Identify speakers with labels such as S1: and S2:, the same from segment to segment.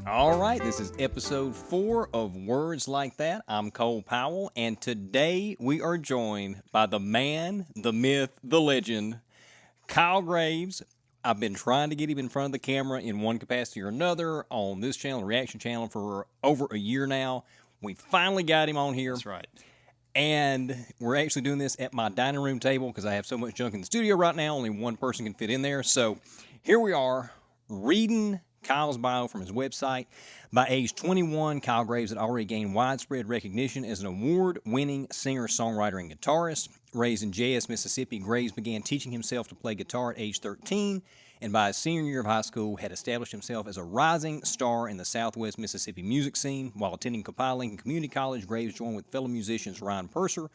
S1: All right, this is episode 4 of Words Like That. I'm Cole Powell, and today we are joined by the man, the myth, the legend, Kyle Graves. I've been trying to get him in front of the camera in one capacity or another on this channel, the Reaction channel, for over a year now. We finally got him on here.
S2: That's right.
S1: And we're actually doing this at my dining room table because I have so much junk in the studio right now. Only one person can fit in there. So here we are, reading Kyle's bio from his website. By age 21, Kyle Graves had already gained widespread recognition as an award-winning singer, songwriter, and guitarist. Raised in J.S., Mississippi, Graves began teaching himself to play guitar at age 13, and by his senior year of high school had established himself as a rising star in the Southwest Mississippi music scene. While attending Copiah Lincoln Community College, Graves joined with fellow musicians Ryan Purser,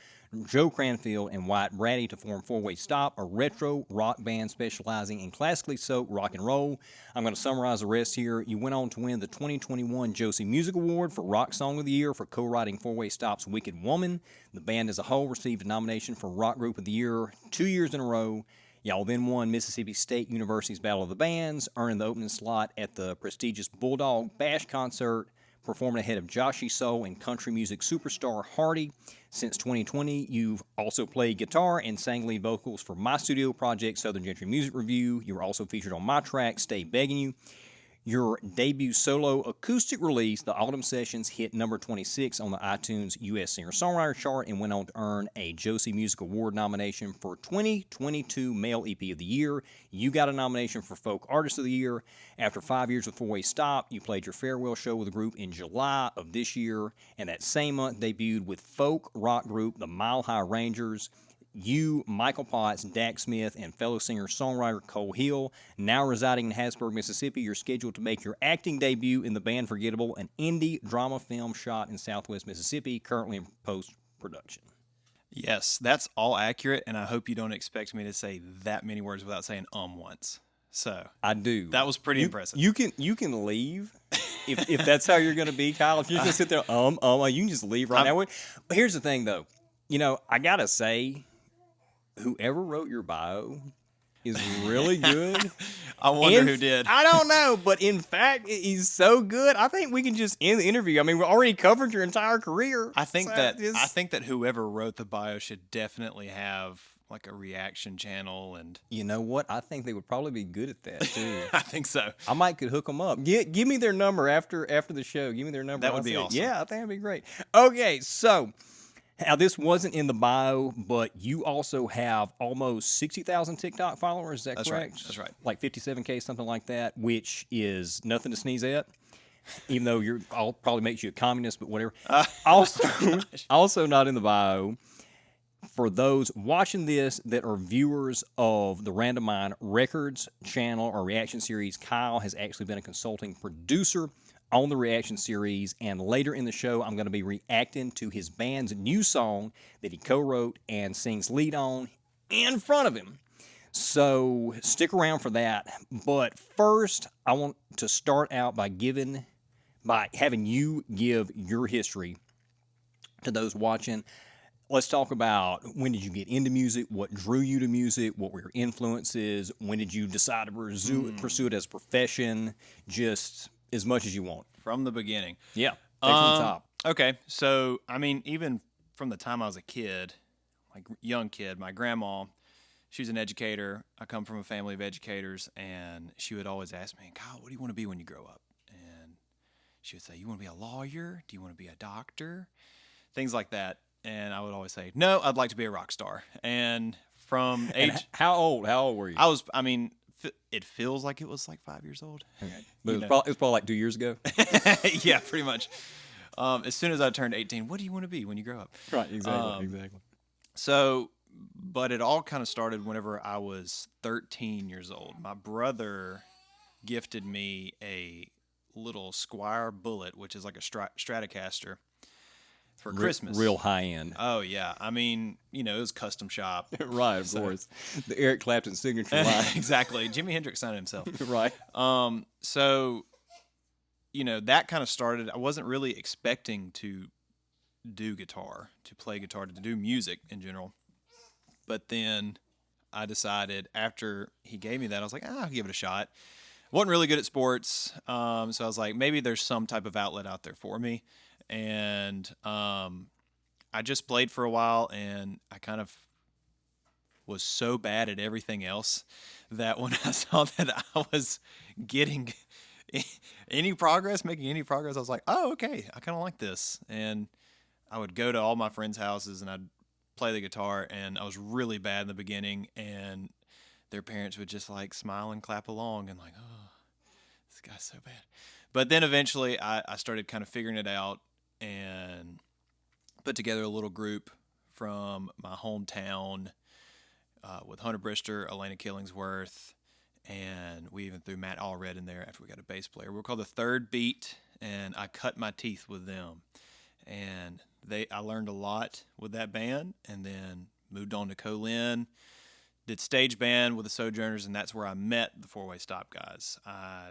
S1: Joe Cranfield, and Wyatt Braddy to form Four Way Stop, a retro rock band specializing in classically soaked rock and roll. I'm going to summarize the rest here. You went on to win the 2021 Josie Music Award for Rock Song of the Year for co-writing Four Way Stop's Wicked Woman. The band as a whole received a nomination for Rock Group of the Year 2 years in a row. Y'all then won Mississippi State University's Battle of the Bands, earning the opening slot at the prestigious Bulldog Bash concert, performing ahead of Joshy Soul and country music superstar Hardy. Since 2020, you've also played guitar and sang lead vocals for my studio project, Southern Gentry Music Review. You were also featured on my track, Stay Begging You. Your debut solo acoustic release, The Autumn Sessions, hit number 26 on the iTunes U.S. Singer-Songwriter chart and went on to earn a Josie Music Award nomination for 2022 Male EP of the Year. You got a nomination for Folk Artist of the Year. After 5 years with Four Way Stop, you played your farewell show with the group in July of this year, and that same month debuted with folk rock group The Mile High Rangers. You, Michael Potts, Dak Smith, and fellow singer-songwriter Cole Hill, now residing in Hattiesburg, Mississippi, you're scheduled to make your acting debut in the band Forgettable, an indie drama film shot in Southwest Mississippi, currently in post-production.
S2: Yes, that's all accurate, and I hope you don't expect me to say that many words without saying once. So
S1: I do.
S2: That was pretty impressive.
S1: You can leave if that's how you're going to be, Kyle. If you're going to sit there, you can just leave right now. Here's the thing, though. I got to say, whoever wrote your bio is really good.
S2: I wonder who did.
S1: I don't know, but in fact, he's so good. I think we can just end the interview. I mean, we already covered your entire career.
S2: I think that whoever wrote the bio should definitely have like a reaction channel, and
S1: you know what? I think they would probably be good at that too.
S2: I think so.
S1: I could hook them up. Give me their number after the show. Give me their number.
S2: That would be awesome.
S1: Yeah, I think that'd be great. Okay, so. Now, this wasn't in the bio, but you also have almost 60,000 TikTok followers. Is that correct?
S2: That's right.
S1: Like 57K, something like that, which is nothing to sneeze at, even though I'll probably make you a communist, but whatever. Also not in the bio, for those watching this that are viewers of the Randomine Records channel or reaction series, Kyle has actually been a consulting producer on the reaction series, and later in the show, I'm going to be reacting to his band's new song that he co-wrote and sings lead on in front of him. So stick around for that. But first, I want to start out by having you give your history to those watching. Let's talk about, when did you get into music? What drew you to music? What were your influences? When did you decide to pursue it as a profession? Just as much as you want.
S2: From the beginning.
S1: Yeah. Take from the top.
S2: Okay. So, I mean, even from the time I was a kid, like young kid, my grandma, she was an educator. I come from a family of educators, and she would always ask me, Kyle, what do you want to be when you grow up? And she would say, you want to be a lawyer? Do you want to be a doctor? Things like that. And I would always say, no, I'd like to be a rock star. And from age...
S1: How old were you?
S2: It feels like it was like 5 years old.
S1: Okay. But it was probably like 2 years ago.
S2: Yeah, pretty much. As soon as I turned 18, what do you want to be when you grow up?
S1: Right, exactly.
S2: So, but it all kind of started whenever I was 13 years old. My brother gifted me a little Squire Bullet, which is like a Stratocaster, for Christmas.
S1: Real high end.
S2: Oh, yeah. I mean, it was custom shop.
S1: Right, of course. The Eric Clapton signature line.
S2: Exactly. Jimi Hendrix signed himself.
S1: Right.
S2: So, that kind of started. I wasn't really expecting to do guitar, to play guitar, to do music in general. But then I decided, after he gave me that, I was like, I'll give it a shot. wasn't really good at sports. So I was like, maybe there's some type of outlet out there for me. And I just played for a while, and I kind of was so bad at everything else that when I saw that I was getting any progress, making any progress, I was like, oh, okay, I kind of like this. And I would go to all my friends' houses and I'd play the guitar, and I was really bad in the beginning, and their parents would just like smile and clap along and like, oh, this guy's so bad. But then eventually I started kind of figuring it out and put together a little group from my hometown with Hunter Brister, Elena Killingsworth, and we even threw Matt Allred in there after we got a bass player. We were called the Third Beat, and I cut my teeth with them. And I learned a lot with that band, and then moved on to Colin, did stage band with the Sojourners, and that's where I met the Four Way Stop guys. I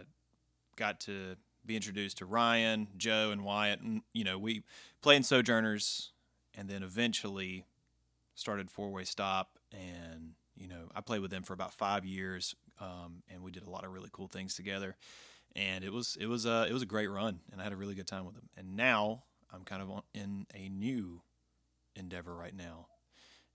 S2: got to be introduced to Ryan, Joe, and Wyatt, and we played in Sojourners, and then eventually started Four Way Stop, and I played with them for about 5 years, and we did a lot of really cool things together, and it was a great run, and I had a really good time with them. And now I'm kind of in a new endeavor right now,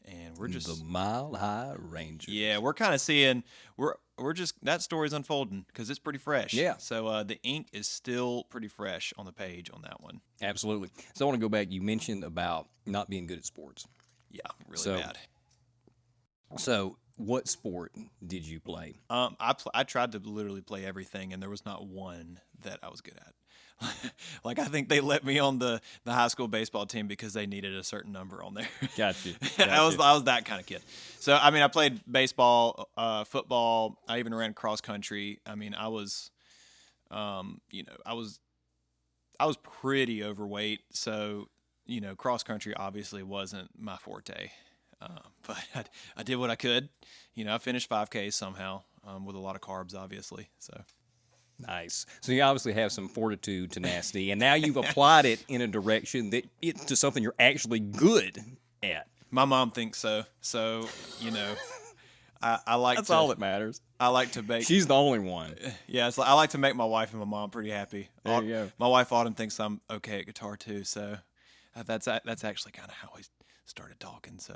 S2: and we're just
S1: the Mile High Rangers.
S2: Yeah, we're kind of seeing we're just that story's unfolding because it's pretty fresh.
S1: Yeah.
S2: So the ink is still pretty fresh on the page on that one.
S1: Absolutely. So I want to go back. You mentioned about not being good at sports.
S2: Yeah, really bad.
S1: So what sport did you play?
S2: I tried to literally play everything, and there was not one that I was good at. Like, I think they let me on the high school baseball team because they needed a certain number on there.
S1: Gotcha.
S2: I was that kind of kid. So I mean, I played baseball, football. I even ran cross country. I mean, I was pretty overweight. So cross country obviously wasn't my forte. But I did what I could. I finished 5Ks somehow with a lot of carbs, obviously. So.
S1: Nice. So you obviously have some fortitude, tenacity, and now you've applied it in a direction that it's to something you're actually good at.
S2: My mom thinks so. So, I like
S1: That's all that matters.
S2: I like to make.
S1: She's the only one.
S2: Yeah, I like to make my wife and my mom pretty happy.
S1: There you go.
S2: My wife Autumn thinks I'm okay at guitar too. So that's actually kind of how we started talking. So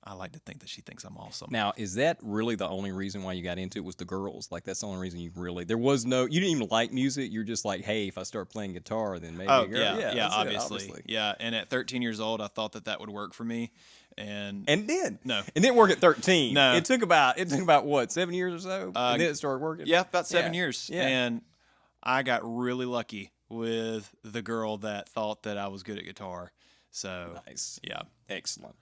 S2: I like to think that she thinks I'm awesome.
S1: Now, is that really the only reason why you got into it was the girls? Like, that's the only reason you didn't even like music. You're just like, hey, if I start playing guitar, then maybe a girl.
S2: Yeah, obviously. Yeah, and at 13 years old, I thought that would work for me. And
S1: did.
S2: No.
S1: It didn't work at 13.
S2: No.
S1: It took about what, 7 years or so? And then it started working?
S2: Yeah, about 7 years.
S1: Yeah.
S2: And I got really lucky with the girl that thought that I was good at guitar. So
S1: nice.
S2: Yeah.
S1: Excellent.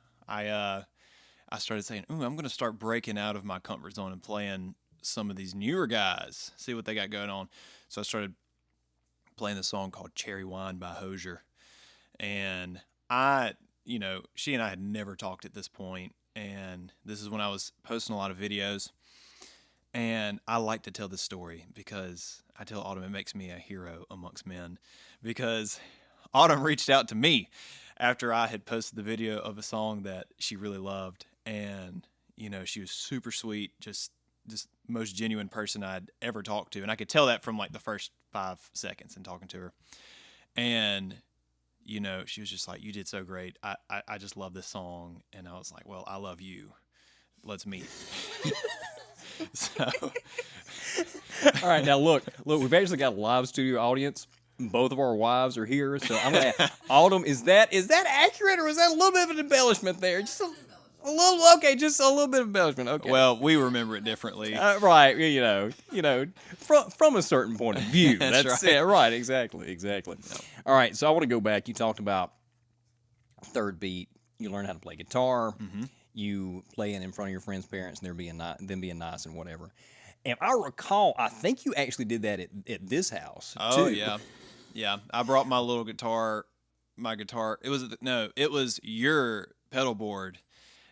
S2: I started saying, ooh, I'm going to start breaking out of my comfort zone and playing some of these newer guys, see what they got going on. So I started playing this song called Cherry Wine by Hosier. And she and I had never talked at this point, and this is when I was posting a lot of videos. And I like to tell this story because I tell Autumn it makes me a hero amongst men, because Autumn reached out to me after I had posted the video of a song that she really loved. And, she was super sweet, just most genuine person I'd ever talked to. And I could tell that from like the first 5 seconds in talking to her. And, she was just like, you did so great. I just love this song. And I was like, well, I love you. Let's meet. So.
S1: All right. Now look, we've actually got a live studio audience. Both of our wives are here. So I'm going to ask, Autumn, is that accurate, or is that a little bit of an embellishment there? Just a little, okay, just a little bit of embellishment. Okay.
S2: Well, we remember it differently.
S1: Right. From a certain point of view.
S2: That's right.
S1: Yeah, right. Exactly. No. All right. So I want to go back. You talked about Third Beat. You learned how to play guitar. Mm-hmm. You playing in front of your friends' parents, and them being nice and whatever. And I recall, I think you actually did that at this house.
S2: Oh,
S1: too.
S2: yeah. Yeah. I brought my little guitar. It was your pedal board.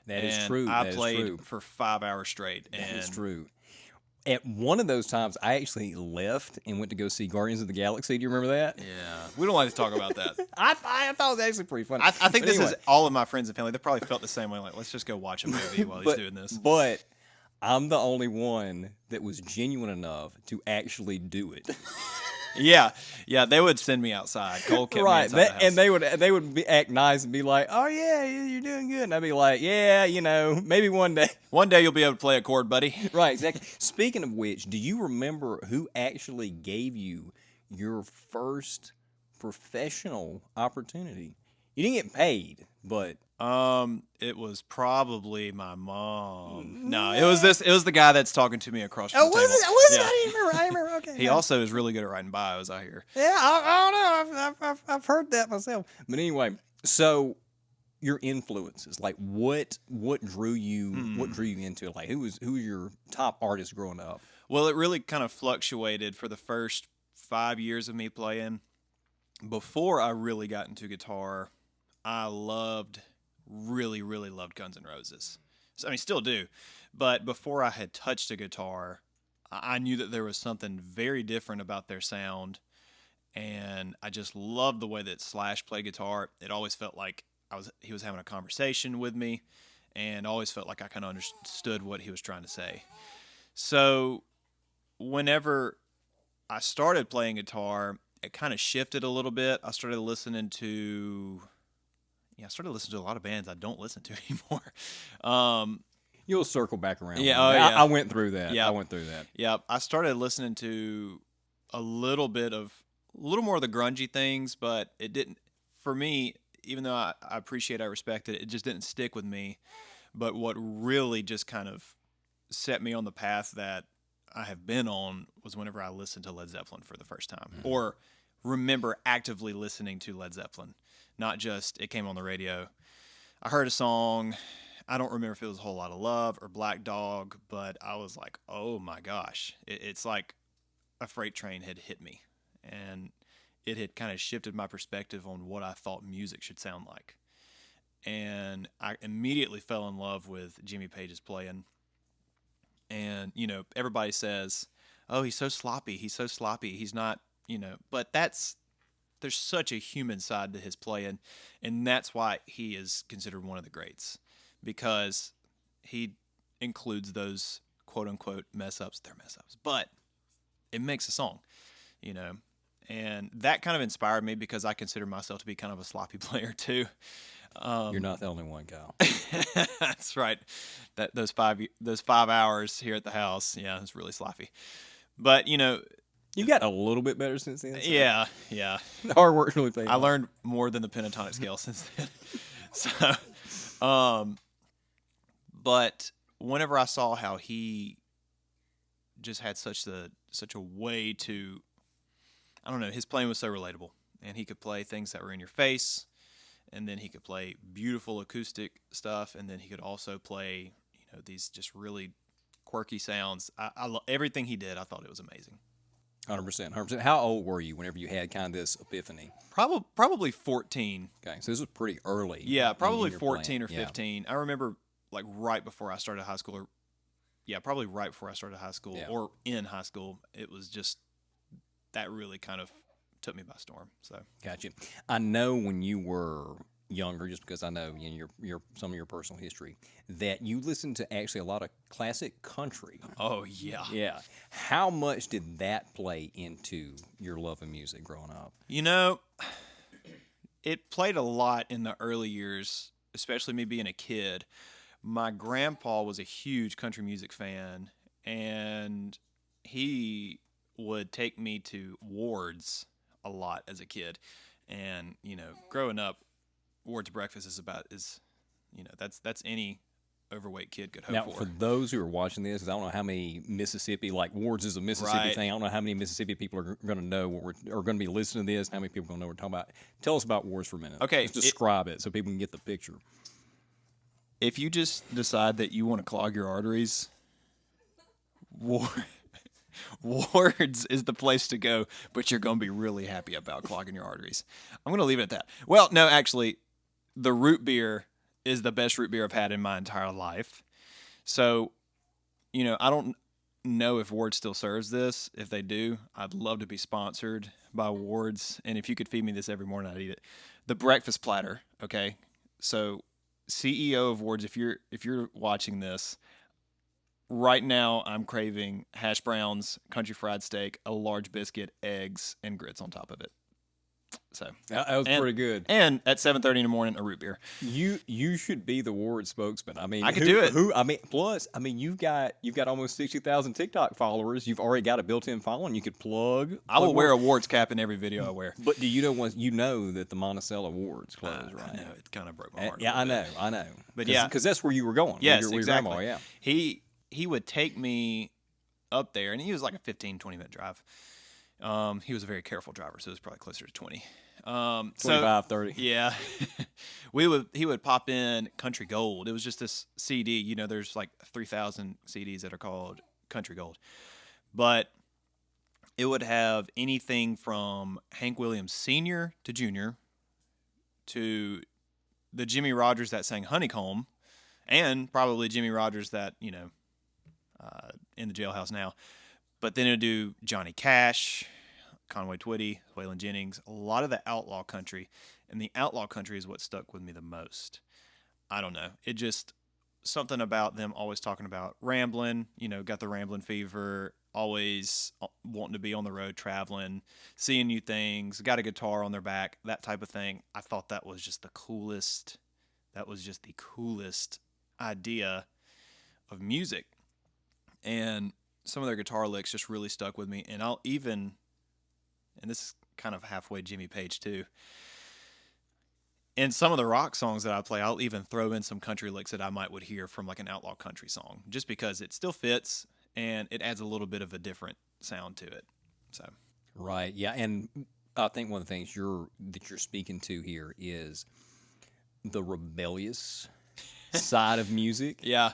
S1: That is true.
S2: I played for 5 hours straight.
S1: That is true. At one of those times, I actually left and went to go see Guardians of the Galaxy. Do you remember that?
S2: Yeah. We don't like to talk about that.
S1: I thought it was actually pretty funny.
S2: I think this is all of my friends and family. They probably felt the same way. Like, let's just go watch a movie while he's doing this.
S1: But I'm the only one that was genuine enough to actually do it.
S2: Yeah, they would send me outside. Cole kept me inside the house.
S1: And they would act nice and be like, "Oh yeah, you're doing good," and I'd be like, "Yeah, maybe one day."
S2: One day you'll be able to play a chord, buddy.
S1: Right, exactly. Speaking of which, do you remember who actually gave you your first professional opportunity? You didn't get paid, but
S2: It was probably my mom. No, it was the guy that's talking to me across from the table.
S1: Was it?
S2: Yeah.
S1: I remember. Okay.
S2: He also is really good at writing bios, I hear.
S1: Yeah, I don't know. I've heard that myself. But anyway, so your influences, like what drew you into it? Like who was your top artist growing up?
S2: Well, it really kind of fluctuated for the first 5 years of me playing. Before I really got into guitar, I really loved Guns N' Roses. So, I mean, still do. But before I had touched a guitar, I knew that there was something very different about their sound. And I just loved the way that Slash played guitar. It always felt like he was having a conversation with me, and always felt like I kind of understood what he was trying to say. So whenever I started playing guitar, it kind of shifted a little bit. I started listening to a lot of bands I don't listen to anymore.
S1: You'll circle back around.
S2: Yeah,
S1: I went through that.
S2: Yeah.
S1: I went through that.
S2: Yeah, I started listening to a little more of the grungy things, but it didn't, for me, even though I appreciate, I respect it, it just didn't stick with me. But what really just kind of set me on the path that I have been on was whenever I listened to Led Zeppelin for the first time, or remember actively listening to Led Zeppelin, not just it came on the radio. I heard a song. I don't remember if it was A Whole Lot of Love or Black Dog, but I was like, oh my gosh, it's like a freight train had hit me, and it had kind of shifted my perspective on what I thought music should sound like. And I immediately fell in love with Jimmy Page's playing. And, everybody says, oh, he's so sloppy. He's not, but there's such a human side to his playing. And that's why he is considered one of the greats, because he includes those quote unquote mess ups. They're mess ups, but it makes a song, and that kind of inspired me, because I consider myself to be kind of a sloppy player too.
S1: You're not the only one, Kyle.
S2: That's right. Those 5 hours here at the house, yeah, it's really sloppy. But
S1: you got a little bit better since then. So.
S2: Yeah.
S1: The hard work's really paid off.
S2: I learned more than the pentatonic scale since then. So, but whenever I saw how he just had such a way to, I don't know, his playing was so relatable, and he could play things that were in your face. And then he could play beautiful acoustic stuff, and then he could also play, these just really quirky sounds. I everything he did. I thought it was amazing.
S1: 100%. How old were you whenever you had kind of this epiphany?
S2: Probably 14.
S1: Okay, so this was pretty early.
S2: Yeah, probably 14 or 15. Yeah. I remember like right before I started high school, probably right before I started high school or in high school. It was just that really kind of took me by storm. So
S1: gotcha. I know when you were younger, just because I know your some of your personal history, that you listened to actually a lot of classic country.
S2: Oh yeah.
S1: Yeah. How much did that play into your love of music growing up?
S2: It played a lot in the early years, especially me being a kid. My grandpa was a huge country music fan, and he would take me to Ward's a lot as a kid. And growing up, Ward's breakfast is that's any overweight kid could hope
S1: now,
S2: for.
S1: For those who are watching this, 'cause I don't know how many Mississippi, like Ward's is a Mississippi thing. I don't know how many Mississippi people are going to know what are going to be listening to this. How many people are going to know what we're talking about? Tell us about Ward's for a minute.
S2: Okay,
S1: let's describe it so people can get the picture.
S2: If you just decide that you want to clog your arteries, Ward's is the place to go, but you're going to be really happy about clogging your arteries. I'm going to leave it at that. Well, no, actually, the root beer is the best root beer I've had in my entire life. So, I don't know if Ward's still serves this. If they do, I'd love to be sponsored by Ward's. And if you could feed me this every morning, I'd eat it. The breakfast platter, okay? So, CEO of Ward's, if you're watching this, right now I'm craving hash browns, country fried steak, a large biscuit, eggs, and grits on top of it. So
S1: That was pretty good.
S2: And at 7:30 in the morning, a root beer.
S1: You should be the Ward spokesman. I mean,
S2: I could do it.
S1: Plus, you've got almost 60,000 TikTok followers. You've already got a built-in following. You could plug.
S2: I will wear a Ward's cap in every video I wear.
S1: But do you know that the Monticello Ward's closed, right?
S2: I know, it kind of broke my heart.
S1: Yeah, I know.
S2: But
S1: because that's where you were going.
S2: Yes,
S1: with your
S2: exactly.
S1: grandma, yeah.
S2: He would take me up there, and he was like a 15, 20-minute drive. He was a very careful driver, so it was probably closer to 20.
S1: 25, 30.
S2: Yeah. He would pop in Country Gold. It was just this CD. You know, there's like 3,000 CDs that are called Country Gold. But it would have anything from Hank Williams Sr. to Jr. to the Jimmy Rogers that sang Honeycomb, and probably Jimmy Rogers that, in the jailhouse now. But then it would do Johnny Cash, Conway Twitty, Waylon Jennings, a lot of the outlaw country. And the outlaw country is what stuck with me the most. I don't know. It just, something about them always talking about rambling, got the rambling fever, always wanting to be on the road, traveling, seeing new things, got a guitar on their back, that type of thing. I thought that was just the coolest. That was just the coolest idea of music. And some of their guitar licks just really stuck with me. And and this is kind of halfway Jimmy Page too. In some of the rock songs that I play, I'll even throw in some country licks that I would hear from like an outlaw country song, just because it still fits and it adds a little bit of a different sound to it. So,
S1: right, yeah, and I think one of the things that you're speaking to here is the rebellious side of music.
S2: Yeah.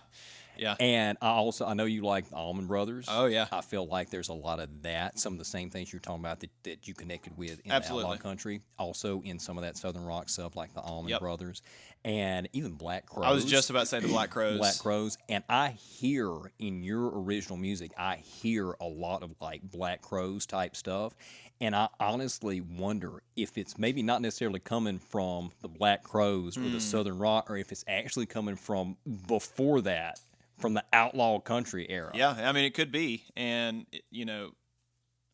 S1: And I know you like the Allman Brothers.
S2: Oh, yeah.
S1: I feel like there's a lot of that. Some of the same things you're talking about that you connected with in
S2: Absolutely.
S1: the outlaw country. Also in some of that Southern rock stuff like the Allman
S2: Yep.
S1: Brothers. And even Black Crowes.
S2: I was just about to say the Black Crowes.
S1: Black Crowes. And I hear in your original music, I hear a lot of like Black Crowes type stuff. And I honestly wonder if it's maybe not necessarily coming from the Black Crowes or the Southern rock, or if it's actually coming from before that, from the outlaw country era.
S2: Yeah, I mean, it could be. And,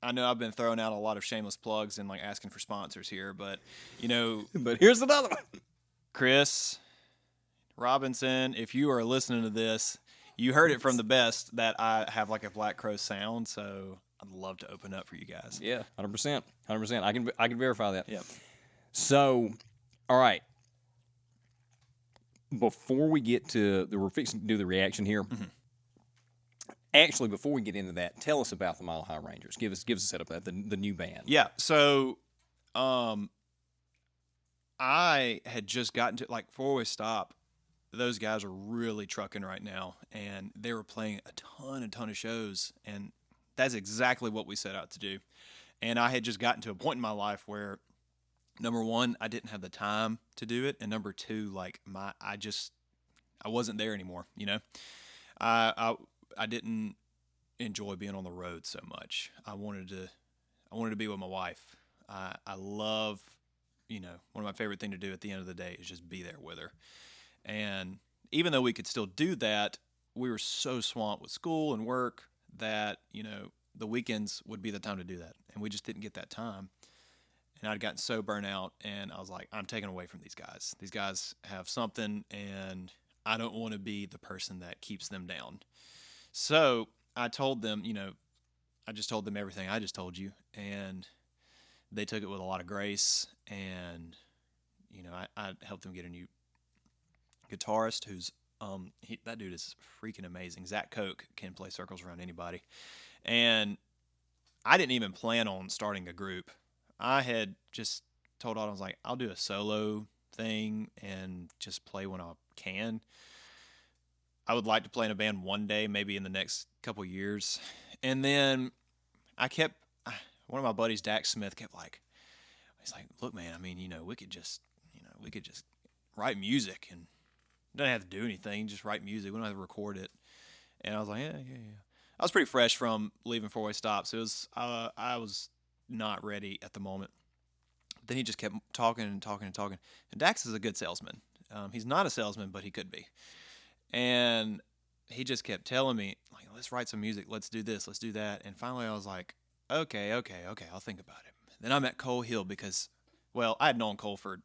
S2: I know I've been throwing out a lot of shameless plugs and like asking for sponsors here, but,
S1: But here's another one.
S2: Chris Robinson, if you are listening to this, you heard it from the best that I have like a Black Crow sound, so I'd love to open up for you guys.
S1: Yeah, 100%. 100%. I can verify that.
S2: Yeah.
S1: So, all right. Before we get to we're fixing to do the reaction here. Mm-hmm. Actually, before we get into that, tell us about the Mile High Rangers. Give us a setup of that, the new band.
S2: Yeah. So, I had just gotten to like Four Way Stop. Those guys are really trucking right now, and they were playing a ton of shows, and that's exactly what we set out to do. And I had just gotten to a point in my life where, number one, I didn't have the time to do it, and number two, like I wasn't there anymore. I didn't enjoy being on the road so much. I wanted to be with my wife. I love, one of my favorite things to do at the end of the day is just be there with her. And even though we could still do that, we were so swamped with school and work that, the weekends would be the time to do that. And we just didn't get that time. And I'd gotten so burnt out, and I was like, I'm taken away from these guys. These guys have something, and I don't want to be the person that keeps them down. So I told them, I just told them everything I just told you, and they took it with a lot of grace. And, I helped them get a new guitarist who's, that dude is freaking amazing. Zach Koch can play circles around anybody. And I didn't even plan on starting a group. I had just told Autumn, I was like, I'll do a solo thing and just play when I can. I would like to play in a band one day, maybe in the next couple years. And then one of my buddies, Dax Smith, he's like, look, man, I mean, we could just write music, and don't have to do anything, just write music. We don't have to record it. And I was like, yeah. I was pretty fresh from leaving Four Way Stop, so it was, I was not ready at the moment. Then he just kept talking. And Dax is a good salesman. He's not a salesman, but he could be. And he just kept telling me, like, let's write some music, let's do this, let's do that. And finally I was like, okay, I'll think about it. Then I met Cole Hill because, well, I had known Cole for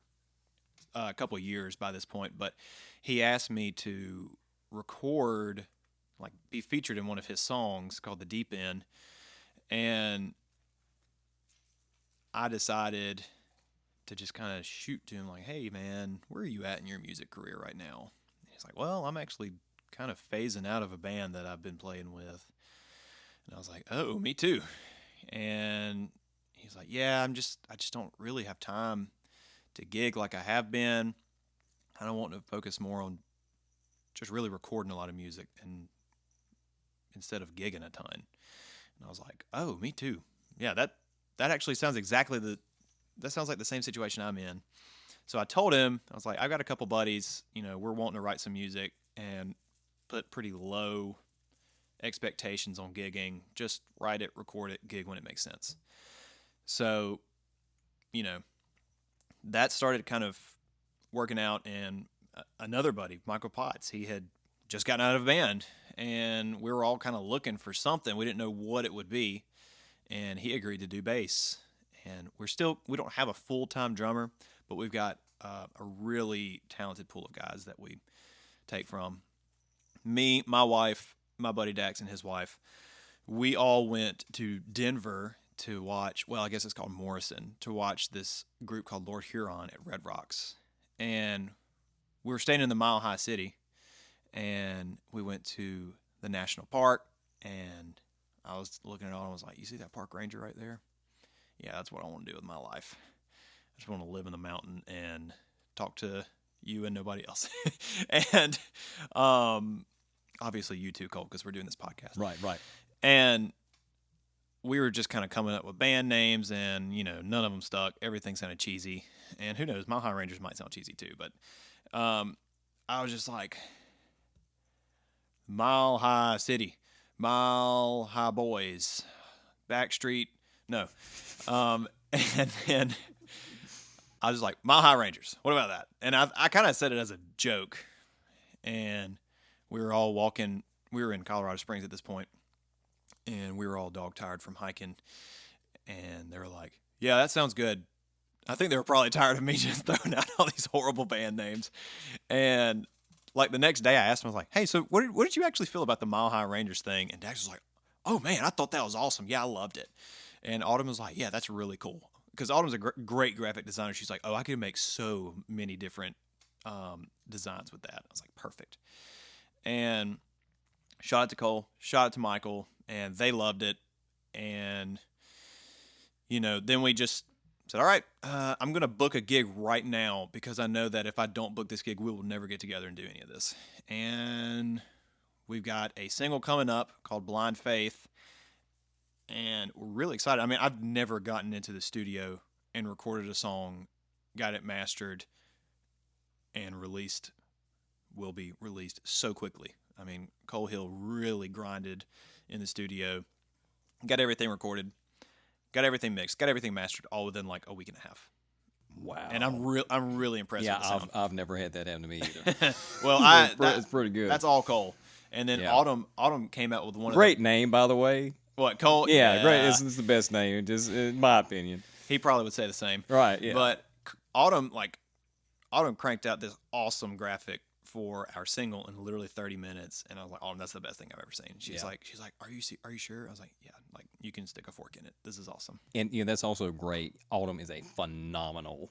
S2: a couple of years by this point, but he asked me to record, like, be featured in one of his songs called The Deep End. And I decided to just kind of shoot to him like, hey, man, where are you at in your music career right now? And he's like, well, I'm actually kind of phasing out of a band that I've been playing with. And I was like, oh, me too. And he's like, yeah, I just don't really have time to gig like I have been. I don't want to focus more on just really recording a lot of music and instead of gigging a ton. And I was like, oh, me too. Yeah, that actually sounds that sounds like the same situation I'm in. So I told him, I was like, I've got a couple buddies, we're wanting to write some music and put pretty low expectations on gigging. Just write it, record it, gig when it makes sense. So, that started kind of working out. And another buddy, Michael Potts, he had just gotten out of a band and we were all kind of looking for something. We didn't know what it would be. And he agreed to do bass. And we don't have a full-time drummer, but we've got a really talented pool of guys that we take from. Me, my wife, my buddy Dax and his wife, we all went to Denver to watch, well, I guess it's called Morrison, to watch this group called Lord Huron at Red Rocks. And we were staying in the Mile High City, and we went to the national park, and I was looking at it all and I was like, you see that park ranger right there? Yeah, that's what I want to do with my life. I just want to live in the mountain and talk to you and nobody else. And obviously you too, Cole, because we're doing this podcast.
S1: Right.
S2: And we were just kind of coming up with band names and, none of them stuck. Everything sounded cheesy. And who knows, Mile High Rangers might sound cheesy too. But I was just like, Mile High City, Mile High Boys, Backstreet. No. And then I was like, Mile High Rangers. What about that? And I kind of said it as a joke. And we were all walking. We were in Colorado Springs at this point, and we were all dog tired from hiking. And they were like, yeah, that sounds good. I think they were probably tired of me just throwing out all these horrible band names. And like the next day I asked him, I was like, hey, so what did you actually feel about the Mile High Rangers thing? And Dax was like, oh man, I thought that was awesome. Yeah, I loved it. And Autumn was like, yeah, that's really cool. Because Autumn's a great graphic designer. She's like, oh, I could make so many different designs with that. I was like, perfect. And shot it to Cole, shot it to Michael, and they loved it. And, then we just said, all right, I'm going to book a gig right now because I know that if I don't book this gig, we will never get together and do any of this. And we've got a single coming up called Blind Faith. And we're really excited. I mean, I've never gotten into the studio and recorded a song, got it mastered, and will be released so quickly. I mean, Cole Hill really grinded in the studio, got everything recorded, got everything mixed, got everything mastered, all within like a week and a half.
S1: Wow.
S2: And I'm really impressed with the sound.
S1: I've never had that happen to me either.
S2: Well,
S1: it's pretty good.
S2: That's all Cole. And then Autumn came out with one
S1: great name, by the way.
S2: What, Cole?
S1: Yeah, great. It's the best name, just in my opinion.
S2: He probably would say the same.
S1: Right, yeah.
S2: But Autumn cranked out this awesome graphic for our single in literally 30 minutes, and I was like, "Oh, that's the best thing I've ever seen." She's like, "Are you sure?" I was like, "Yeah, like you can stick a fork in it. This is awesome."
S1: And that's also great. Autumn is a phenomenal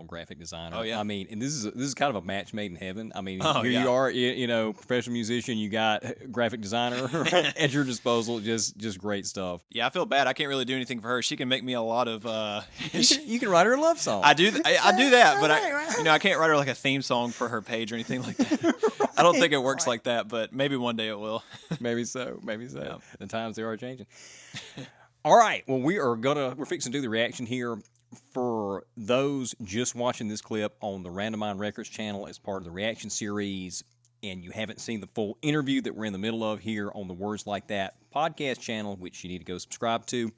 S1: graphic designer.
S2: Oh yeah.
S1: I mean, and this is kind of a match made in heaven. I mean,
S2: Oh,
S1: here
S2: yeah.
S1: you are, professional musician. You got graphic designer at your disposal. Just great stuff.
S2: Yeah, I feel bad. I can't really do anything for her. She can make me a lot of.
S1: You can write her a love song.
S2: I do that, but I can't write her like a theme song for her page or anything like that. I don't think it works like that, but maybe one day it will.
S1: Maybe so.
S2: Yeah.
S1: The times they are changing. All right. Well, we're fixing to do the reaction here. For those just watching this clip on the Randomine Records channel as part of the reaction series, and you haven't seen the full interview that we're in the middle of here on the Words Like That podcast channel, which you need to go subscribe to,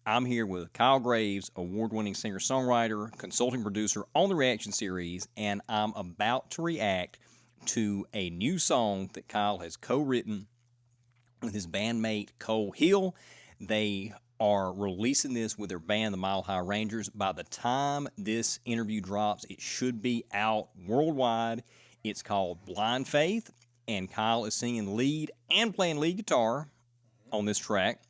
S1: I'm here with Kyle Graves, award-winning singer-songwriter, consulting producer on the reaction series, and I'm about to react to a new song that Kyle has co-written with his bandmate Cole Hill. They are releasing this with their band, the Mile High Rangers. By the time this interview drops, it should be out worldwide. It's called Blind Faith, and Kyle is singing lead and playing lead guitar on this track.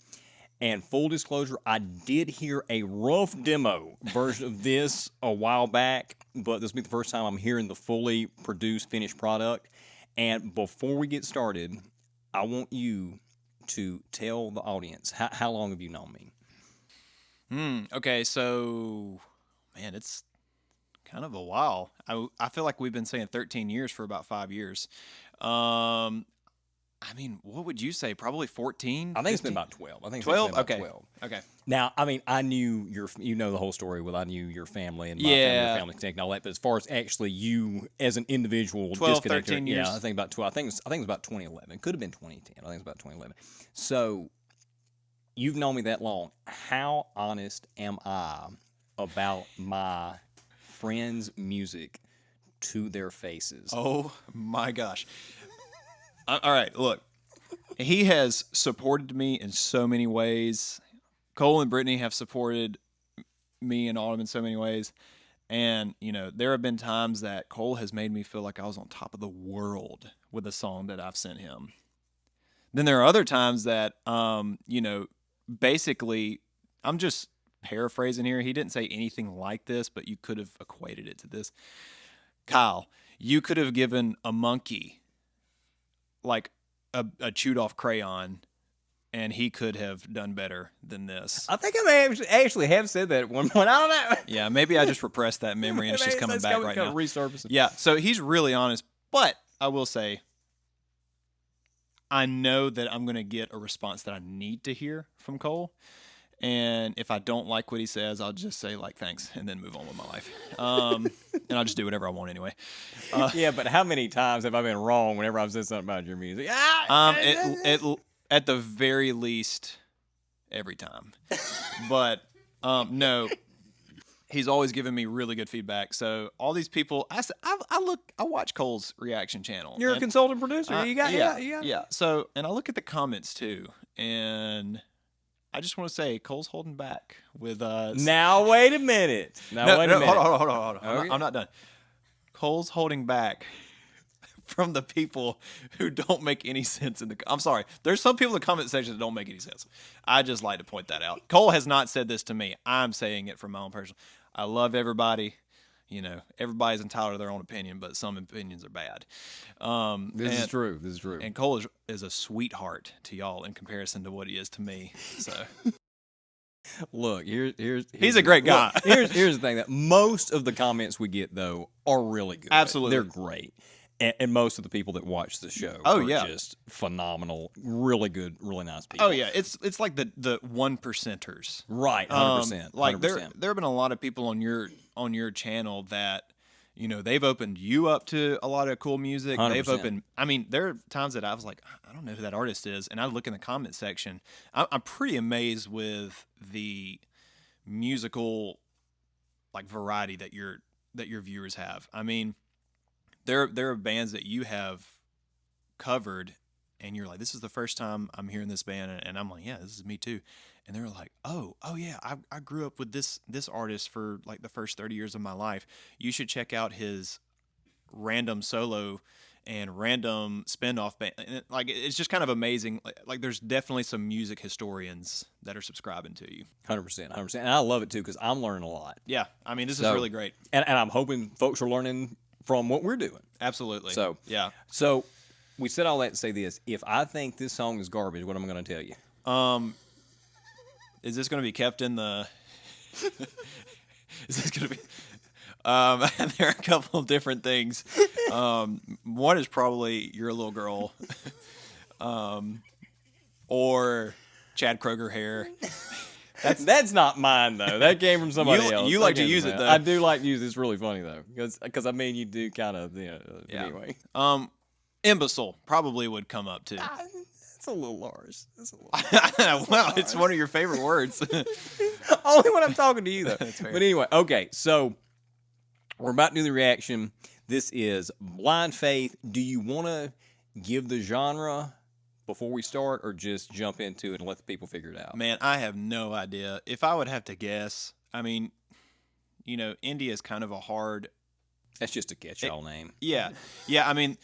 S1: And full disclosure, I did hear a rough demo version of this a while back, but this will be the first time I'm hearing the fully produced, finished product. And before we get started, I want you to tell the audience, how long have you known me?
S2: Okay, so, man, it's kind of a while. I feel like we've been saying 13 years for about 5 years. I mean, what would you say? Probably 14?
S1: I think it's been about 12. I think
S2: 12?
S1: It's been about
S2: Okay.
S1: 12.
S2: Okay.
S1: Now, I mean, I knew you know the whole story with I knew your family and my family,
S2: Yeah.
S1: your family connect and all that. But as far as actually you as an individual
S2: 12,
S1: disconnected,
S2: 13 years.
S1: yeah, I think about 12. I think it's about 2011. It could have been 2010. I think it's about 2011. So you've known me that long. How honest am I about my friends' music to their faces?
S2: Oh, my gosh. All right, look. He has supported me in so many ways. Cole and Brittany have supported me and Autumn in so many ways. And, you know, there have been times that Cole has made me feel like I was on top of the world with a song that I've sent him. Then there are other times that, you know, basically, I'm just paraphrasing here. He didn't say anything like this, but you could have equated it to this. Kyle, you could have given a monkey like a chewed off crayon, and he could have done better than this.
S1: I think I may actually have said that at one point. I don't know.
S2: Yeah, maybe I just repressed that memory and it's just coming back right now.
S1: Resurfacing.
S2: Yeah, so he's really honest, but I will say, I know that I'm going to get a response that I need to hear from Cole. And if I don't like what he says, I'll just say, like, thanks, and then move on with my life. And I'll just do whatever I want anyway.
S1: Yeah, but how many times have I been wrong whenever I've said something about your music?
S2: At the very least, every time. But, no, he's always given me really good feedback. So all these people, I watch Cole's reaction channel.
S1: You're a consultant producer. You got.
S2: Yeah. So, and I look at the comments too, and I just want to say Cole's holding back with
S1: Now wait a minute. Hold
S2: on.
S1: Okay.
S2: I'm not done. Cole's holding back from the people who don't make any sense I'm sorry. There's some people in the comment section that don't make any sense. I just like to point that out. Cole has not said this to me. I'm saying it from my own personal. I love everybody. You know, everybody's entitled to their own opinion, but some opinions are bad.
S1: This is true.
S2: And Cole is a sweetheart to y'all in comparison to what he is to me. So,
S1: look, here's
S2: he's a great guy.
S1: Look, here's the thing: that most of the comments we get though are really good.
S2: Absolutely,
S1: they're great. And most of the people that watch the show
S2: are
S1: just phenomenal, really good, really nice people.
S2: Oh yeah, it's like the 1%ers.
S1: Right, 100%.
S2: Like there have been a lot of people on your channel that, you know, they've opened you up to a lot of cool music.
S1: 100%.
S2: They've opened. I mean, there are times that I was like, I don't know who that artist is, and I look in the comment section. I'm pretty amazed with the musical like variety that your viewers have. I mean, there are bands that you have covered, and you're like, this is the first time I'm hearing this band, and I'm like, yeah, this is me too. And they're like, oh yeah, I grew up with this artist for like the first 30 years of my life. You should check out his random solo and random spin-off band. And like, it's just kind of amazing. Like there's definitely some music historians that are subscribing to you.
S1: 100%. And I love it too because I'm learning a lot.
S2: Yeah, I mean, this is really great.
S1: And I'm hoping folks are learning from what we're doing.
S2: Absolutely.
S1: So
S2: yeah.
S1: So we said all that to say this. If I think this song is garbage, what am I going to tell you?
S2: Is this going to be kept in the? Is this going to be? There are a couple of different things. One is probably You're a Little Girl, or Chad Kroeger hair.
S1: That's not mine though. That came from somebody else.
S2: You like to use it though.
S1: I do like to use it. It's really funny though, because I mean you do kind of anyway.
S2: Imbecile probably would come up too.
S1: That's a little harsh.
S2: Well, it's one of your favorite words.
S1: Only when I'm talking to you though.
S2: That's fair.
S1: But anyway, okay. So we're about to do the reaction. This is Blind Faith. Do you want to give the genre before we start, or just jump into it and let the people figure it out?
S2: Man, I have no idea. If I would have to guess, I mean, indie is kind of a hard.
S1: That's just a catch-all name.
S2: Yeah. I mean,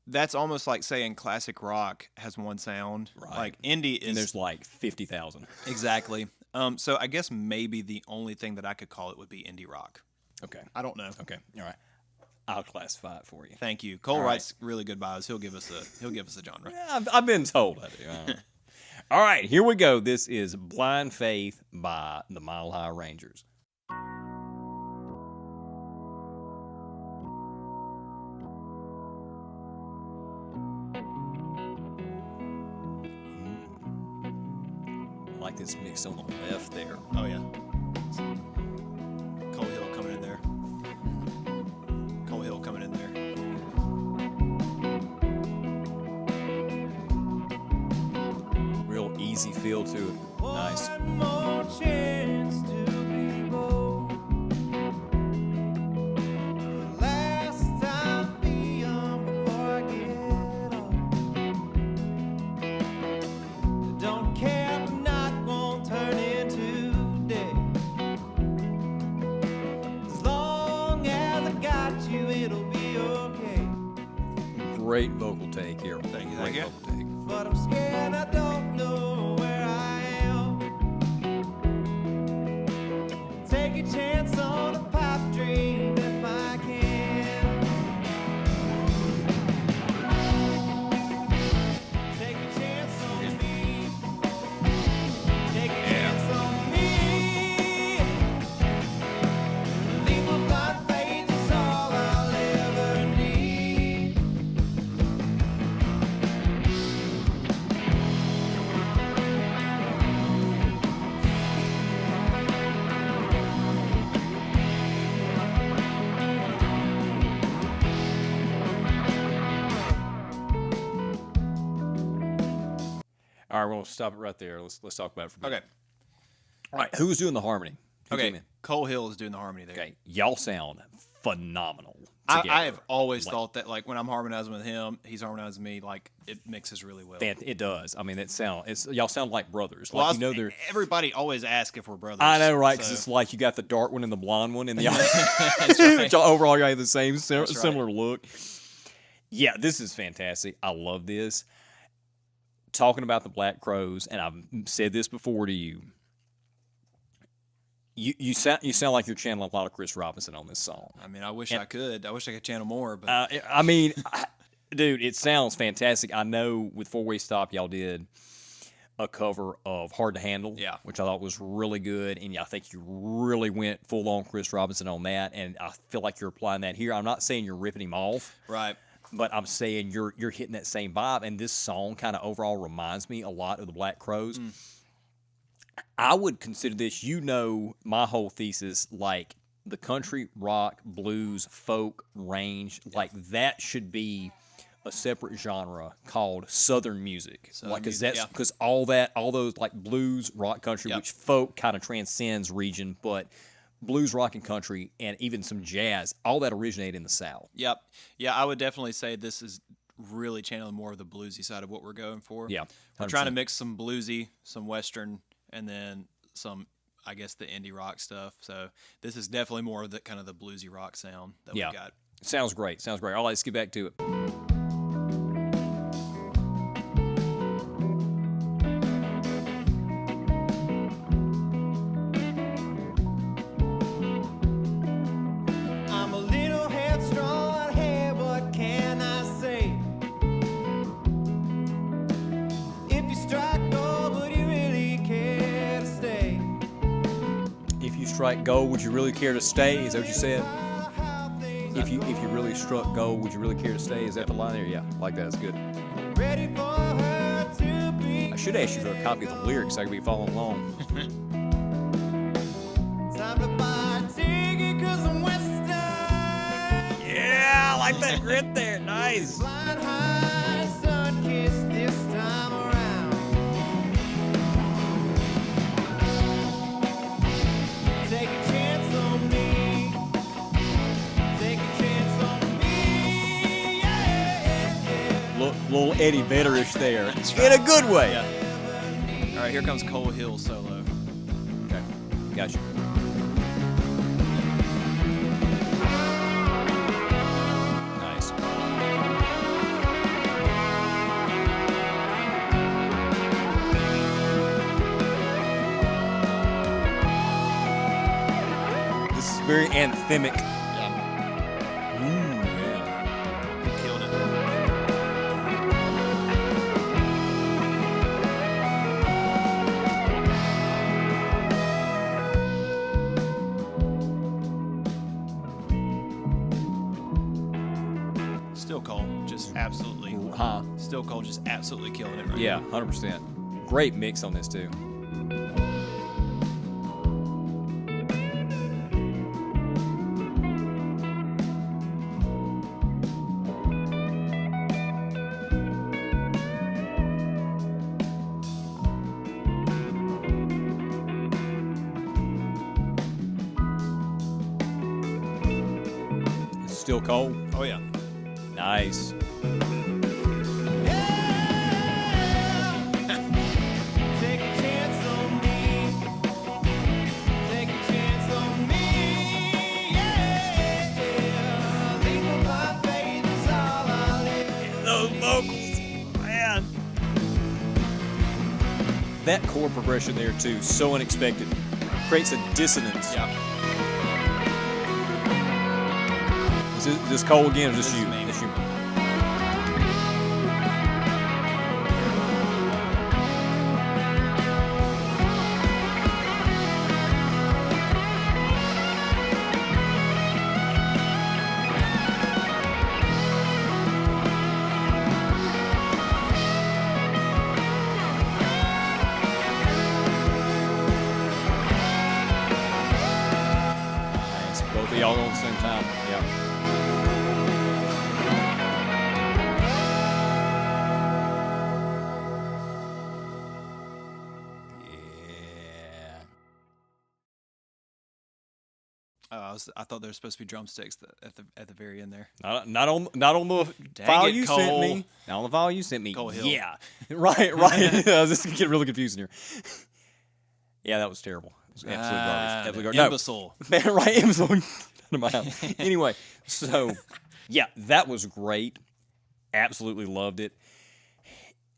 S2: that's almost like saying classic rock has one sound.
S1: Right.
S2: Like indie is.
S1: And there's like 50,000.
S2: Exactly. So I guess maybe the only thing that I could call it would be indie rock.
S1: Okay.
S2: I don't know.
S1: Okay. All right. I'll classify it for you.
S2: Thank you. Cole
S1: All
S2: writes really good bios. He'll give us a genre.
S1: Yeah, I've been told I do. All right, here we go. This is Blind Faith by the Mile High Rangers. I like this mix on the left there.
S2: Oh yeah. Cole Hill coming in there. Cole Hill coming in there.
S1: Real easy feel to it. Nice.
S3: One more chance to be bold. The last time be young before I get old. Don't care if night won't turn into day. As long as I got you, it'll be okay.
S1: Great vocal take here.
S2: Thank you,
S1: Great
S2: thank you.
S1: vocal take.
S3: But I'm scared I don't know where I am. Take a chance on a pipe dream if I can. Take a chance on me. Take a chance on me. Leave my blind faith is all I'll ever need.
S1: All right, we'll stop it right there. Let's talk about it for a minute.
S2: Okay.
S1: All right, who's doing the harmony? Who came
S2: Okay.
S1: in?
S2: Cole Hill is doing the harmony there.
S1: Okay, y'all sound phenomenal
S2: I
S1: together.
S2: have always
S1: Like,
S2: thought that like when I'm harmonizing with him, he's harmonizing with me. Like it mixes really well.
S1: it does. I mean, y'all sound like brothers.
S2: Well,
S1: Like, they're.
S2: everybody always asks if we're brothers.
S1: I know, right? Because
S2: so-
S1: it's like you got the dark one and the blonde one, and the
S2: That's right.
S1: which overall you have the same
S2: That's right.
S1: similar look. Yeah, this is fantastic. I love this. Talking about the Black Crows, and I've said this before to you. You sound like you're channeling a lot of Chris Robinson on this song.
S2: I mean, I wish I could. I wish I could channel more, but
S1: I mean, dude, it sounds fantastic. I know with Four Way Stop, y'all did a cover of Hard to Handle,
S2: Yeah.
S1: which I thought was really good. And I think you really went full on Chris Robinson on that. And I feel like you're applying that here. I'm not saying you're ripping him off,
S2: right.
S1: but I'm saying you're hitting that same vibe. And this song kind of overall reminds me a lot of the Black Crows. I would consider this, my whole thesis, like the country, rock, blues, folk range, like that should be a separate genre called Southern music.
S2: Southern
S1: Like,
S2: music,
S1: because
S2: yeah.
S1: because all those like blues, rock, country,
S2: Yep.
S1: which folk kind of transcends region, but blues, rock, and country, and even some jazz, all that originated in the South.
S2: Yep. Yeah, I would definitely say this is really channeling more of the bluesy side of what we're going for.
S1: Yeah,
S2: We're trying to
S1: 100%.
S2: mix some bluesy, some western, and then some, I guess, the indie rock stuff. So this is definitely more of the kind of the bluesy rock sound that
S1: Yeah.
S2: we got.
S1: Sounds great. All right, let's get back to it.
S3: I'm a little headstrong, hey, what can I say? If you strike gold, would you really care to stay?
S1: If you strike gold, would you really care to stay? Is that what you said?
S3: How things
S1: If you really struck gold, would you really care to stay? Is that the line there? Yeah, like that. That's good.
S3: ready for her to be.
S1: I should ask you for a copy of the lyrics so I could be following along.
S3: Time to buy a ticket 'cause I'm Western.
S1: Yeah, I like that grit there. Nice.
S3: Flying high, sun kissed this time around. Take a chance on me. Take a chance on me.
S1: Eddie Vedder-ish there. In a good way.
S2: Yeah. All right, here comes Cole Hill solo.
S1: Okay. Gotcha. Nice. This is very anthemic.
S2: Yeah.
S1: Ooh, yeah.
S2: He killed it. Still Cole, just absolutely.
S1: Huh?
S2: Still Cole, just absolutely killing it right
S1: Yeah, 100%. Great mix on this too. It's still cold.
S2: now. Oh yeah.
S1: Nice.
S3: Take a chance on me. Take a chance on me. Yeah. Leave my faith is all I live.
S1: Those vocals, man. That chord progression there too, so unexpected. Creates a dissonance.
S2: Yeah.
S1: Is this Cole again, or is this
S2: This is
S1: you?
S2: me.
S1: This you. Nice. Both of y'all on at the same time. Yeah. Yeah.
S2: Oh, I thought there were supposed to be drumsticks at the very end there.
S1: Not on the
S2: Dang
S1: file
S2: it,
S1: you sent
S2: Cole.
S1: me. Not on the file you sent me.
S2: Cole Hill.
S1: Yeah. Right. This is getting really confusing here. Yeah, that was terrible. It was absolute garbage. Absolute garbage. No.
S2: Imbecile.
S1: Man, right? It was on my house. Anyway, so yeah, that was great. Absolutely loved it.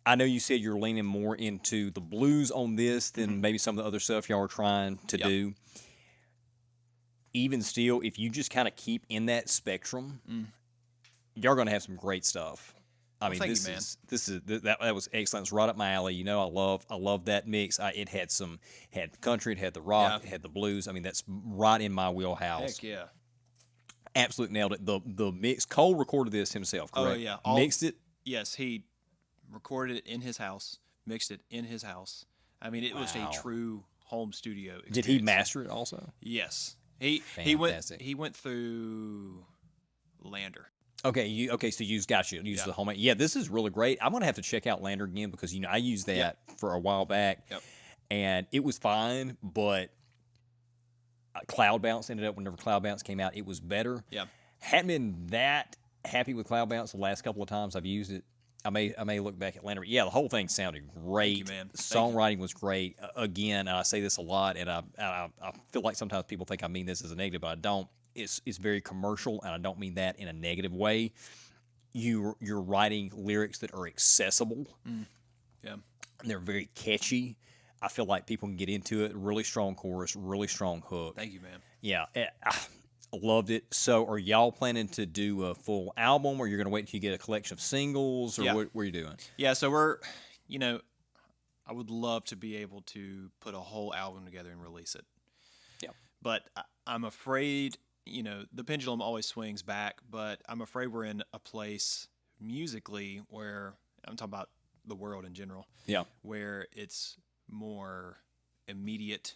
S1: I know you said you're leaning more into the blues on this than maybe some of the other stuff y'all are trying to
S2: Yep.
S1: do. Even still, if you just kind of keep in that spectrum, you're going to have some great stuff. I mean,
S2: thank
S1: this
S2: you, man.
S1: is that was excellent. It's right up my alley. You know, I love that mix. It had the country, it had the rock,
S2: Yeah.
S1: it had the blues. I mean, that's right in my wheelhouse.
S2: Heck yeah.
S1: Absolutely nailed it. The mix. Cole recorded this himself,
S2: Oh,
S1: correct?
S2: yeah.
S1: Mixed it.
S2: Yes, he recorded it in his house, mixed it in his house. I mean, it was
S1: Wow.
S2: a true home studio experience.
S1: Did he master it also?
S2: Yes. He
S1: Fantastic.
S2: went through Lander.
S1: Okay, so you got you use
S2: Yeah.
S1: the homemade. Yeah, this is really great. I'm gonna have to check out Lander again because I used that for a while back,
S2: Yep.
S1: and it was fine. But Cloud Bounce ended up whenever Cloud Bounce came out, it was better.
S2: Yeah.
S1: Hadn't been that happy with Cloud Bounce the last couple of times I've used it. I may look back at Lander. Yeah, the whole thing sounded great.
S2: man. Thank you.
S1: Songwriting was great. Again, and I say this a lot, and I feel like sometimes people think I mean this as a negative, but I don't. It's very commercial, and I don't mean that in a negative way. You're writing lyrics that are accessible.
S2: Yeah.
S1: And they're very catchy. I feel like people can get into it. Really strong chorus, really strong hook.
S2: Thank you, man.
S1: Yeah, I loved it. So, are y'all planning to do a full album, or you're going to wait until you get a collection of singles, or
S2: Yeah.
S1: what are you doing?
S2: Yeah, so I would love to be able to put a whole album together and release it.
S1: Yeah.
S2: But I'm afraid, the pendulum always swings back, but I'm afraid we're in a place musically where I'm talking about the world in general,
S1: Yeah,
S2: where it's more immediate.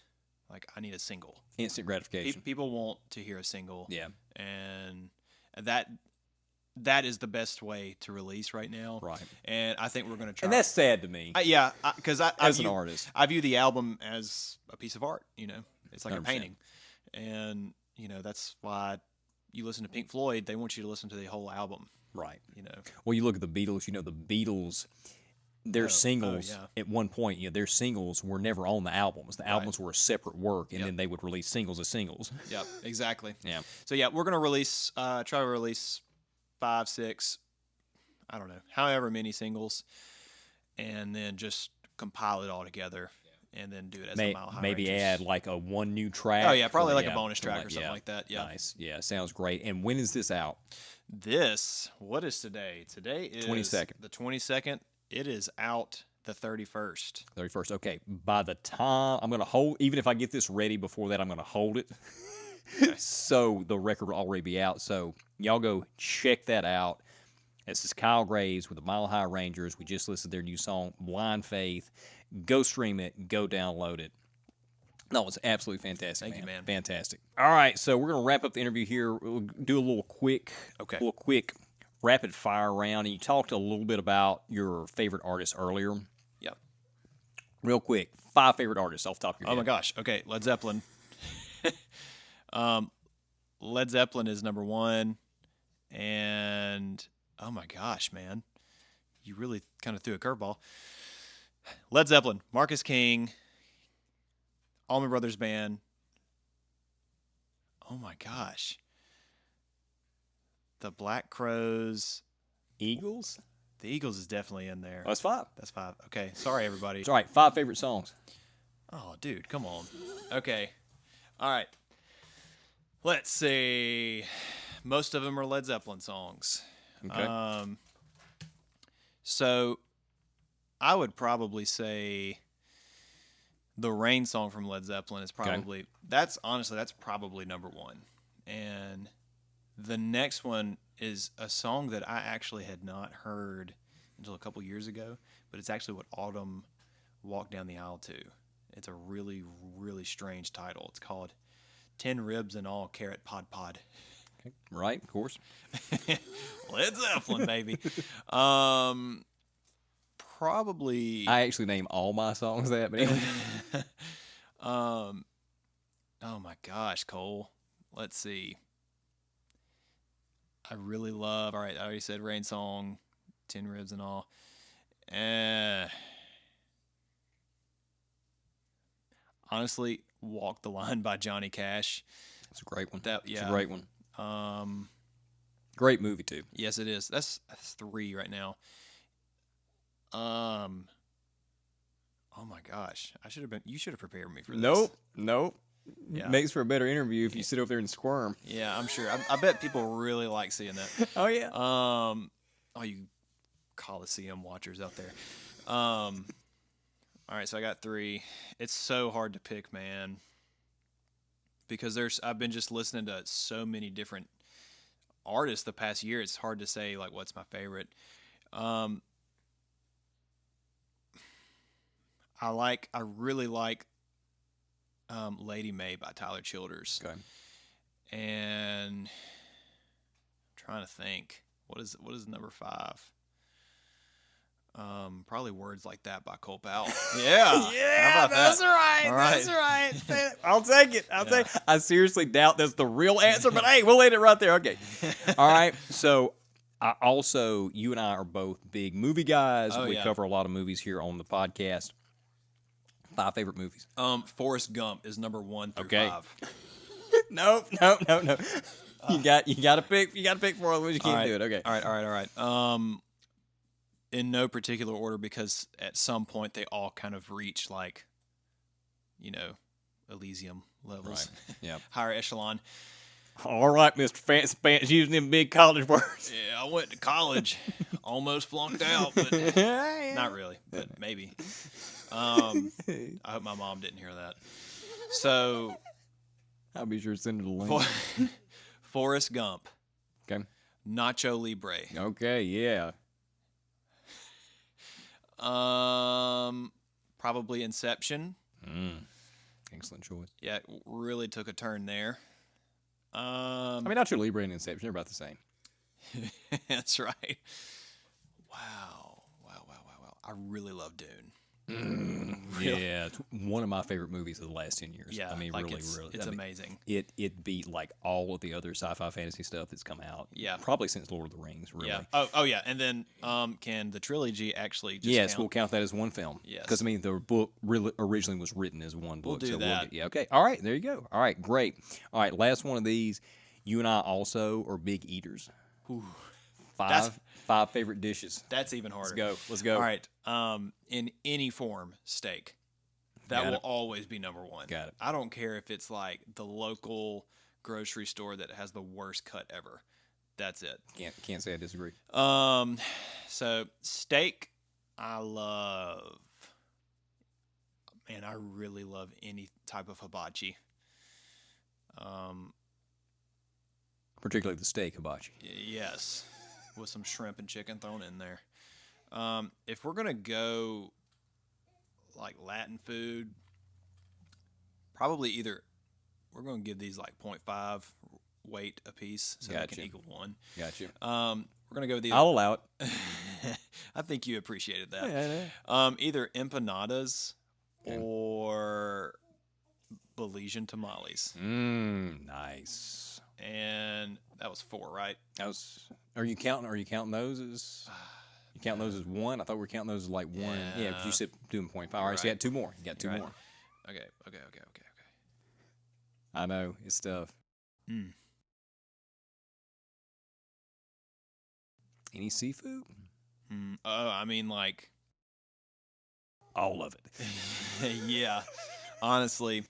S2: Like, I need a single.
S1: instant gratification.
S2: People want to hear a single.
S1: Yeah,
S2: And that is the best way to release right now.
S1: right.
S2: And I think we're going to try.
S1: And that's sad to me
S2: Because
S1: as an artist.
S2: I view the album as a piece of art. It's like
S1: 100%.
S2: a painting, and that's why you listen to Pink Floyd. They want you to listen to the whole album.
S1: Right.
S2: You know.
S1: Well, you look at the Beatles. You know, the Beatles, their singles
S2: yeah.
S1: at one point, their singles were never on the albums. The albums were a separate work, and
S2: Yep.
S1: then they would release singles as singles.
S2: Yep, exactly.
S1: Yeah.
S2: So yeah, we're gonna release, try to release 5, 6, I don't know, however many singles, and then just compile it all together, and then do it as the Mile High
S1: Maybe
S2: Rangers.
S1: add like a one new track.
S2: Oh yeah, probably
S1: for
S2: like
S1: the-
S2: a bonus
S1: for
S2: track or something
S1: yeah.
S2: like that. Yeah.
S1: Nice. Yeah, sounds great. And when is this out?
S2: What is today? Today is
S1: 22nd.
S2: The 22nd. It is out the 31st.
S1: 31st. Okay. By the time I'm going to hold, even if I get this ready before that, I'm going to hold it. So the record will already be out. So y'all go check that out. This is Kyle Graves with the Mile High Rangers. We just listened to their new song, Blind Faith. Go stream it. Go download it. No, it's absolutely fantastic.
S2: Thank you, man.
S1: Fantastic. All right, so we're gonna wrap up the interview here. We'll do a little quick, rapid fire round. And you talked a little bit about your favorite artists earlier.
S2: Yep.
S1: Real quick, 5 favorite artists off the top of your
S2: Oh
S1: head.
S2: my gosh. Okay, Led Zeppelin. Led Zeppelin is number 1, and oh my gosh, man, you really kind of threw a curveball. Led Zeppelin, Marcus King, Allman Brothers Band. Oh my gosh, the Black Crowes.
S1: Eagles.
S2: The Eagles is definitely in there.
S1: Oh, that's 5.
S2: That's 5. Okay, sorry everybody.
S1: It's all right. 5 favorite songs.
S2: Oh, dude, come on. Okay. All right. Let's see. Most of them are Led Zeppelin songs.
S1: Okay.
S2: So I would probably say the Rain song from Led Zeppelin is probably that's probably number 1. And the next one is a song that I actually had not heard until a couple years ago, but it's actually what Autumn walked down the aisle to. It's a really, really strange title. It's called 10 Ribs and All Carrot Pod Pod.
S1: Okay. Right, of course.
S2: Led Zeppelin, baby. Probably.
S1: I actually name all my songs that, but anyway.
S2: Oh my gosh, Cole. Let's see. I really love. All right, I already said Rain song, 10 Ribs and All. Honestly, Walk the Line by Johnny Cash.
S1: It's a great one.
S2: Yeah.
S1: It's a great one. Great movie too.
S2: Yes, it is. That's 3 right now. Oh my gosh, you should have prepared me for this.
S1: Nope.
S2: Yeah.
S1: Makes for a better interview if you sit over there and squirm.
S2: Yeah, I'm sure. I bet people really like seeing that.
S1: Oh yeah.
S2: All you Coliseum watchers out there. All right, so I got 3. It's so hard to pick, man, because I've been just listening to so many different artists the past year. It's hard to say like what's my favorite. I really like Lady May by Tyler Childers.
S1: Okay.
S2: And I'm trying to think. What is number 5? Probably Words Like That by Cole Powell. Yeah. How about
S1: that's
S2: that?
S1: right.
S2: All
S1: That's right. I'll take it. I'll take it. I seriously doubt that's the real answer, but hey, we'll leave it right there. Okay. All right. So you and I are both big movie guys.
S2: Oh,
S1: We
S2: yeah.
S1: cover a lot of movies here on the podcast. 5 favorite movies.
S2: Forrest Gump is number 1 through
S1: Okay.
S2: 5.
S1: No. You got to pick. You got to pick 4 of them. You can't do it. Okay.
S2: All right. In no particular order, because at some point they all kind of reach like, Elysium levels.
S1: Right. Yeah.
S2: Higher echelon.
S1: All right, Mr. Fancy Pants, using them big college words.
S2: Yeah, I went to college, almost flunked out, but not really, but maybe. I hope my mom didn't hear that. So,
S1: I'll be sure to send her the link.
S2: Forrest Gump,
S1: Okay.
S2: Nacho Libre.
S1: Okay. Yeah.
S2: Probably Inception.
S1: Excellent choice.
S2: Yeah, it really took a turn there.
S1: I mean, Nacho Libre and Inception, they're about the same.
S2: That's right. Wow. I really love Dune.
S1: Yeah, it's one of my favorite movies of the last 10 years.
S2: Yeah,
S1: I mean,
S2: like
S1: really,
S2: it's
S1: really.
S2: it's
S1: I mean,
S2: amazing.
S1: It beat like all of the other sci-fi fantasy stuff that's come out.
S2: Yeah.
S1: Probably since Lord of the Rings, really.
S2: Yeah. Oh yeah. And then can the trilogy actually just
S1: Yes,
S2: count?
S1: we'll count that as one film.
S2: Yes.
S1: Because, I mean, the book really originally was written as one book.
S2: do
S1: so
S2: that.
S1: yeah, okay. All right, there you go. All right, great. All right, last one of these. You and I also are big eaters. Five favorite dishes.
S2: That's even harder.
S1: Let's go.
S2: All right. In any form, steak. That
S1: Got
S2: will
S1: it.
S2: always be number one.
S1: Got it.
S2: I don't care if it's like the local grocery store that has the worst cut ever. That's it.
S1: Can't say I disagree.
S2: So steak, I love. Man, I really love any type of hibachi.
S1: Particularly the steak hibachi.
S2: Yes, with some shrimp and chicken thrown in there. If we're gonna go like Latin food, probably either we're gonna give these like 0.5 weight a piece, so they
S1: Gotcha.
S2: can equal one.
S1: Got you.
S2: We're gonna go with either.
S1: I'll allow it.
S2: I think you appreciated that.
S1: Yeah, I know.
S2: Either empanadas or Belizean tamales,
S1: Nice.
S2: and that was 4, right?
S1: That was. Are you counting those as? You count those as one? I thought we were counting those as like one. Yeah, because you said doing 0.5. All right, so you
S2: Right.
S1: got two more. You got two
S2: Right.
S1: more.
S2: Okay.
S1: I know it's tough. Any seafood?
S2: I mean, like,
S1: All of it.
S2: yeah. Honestly,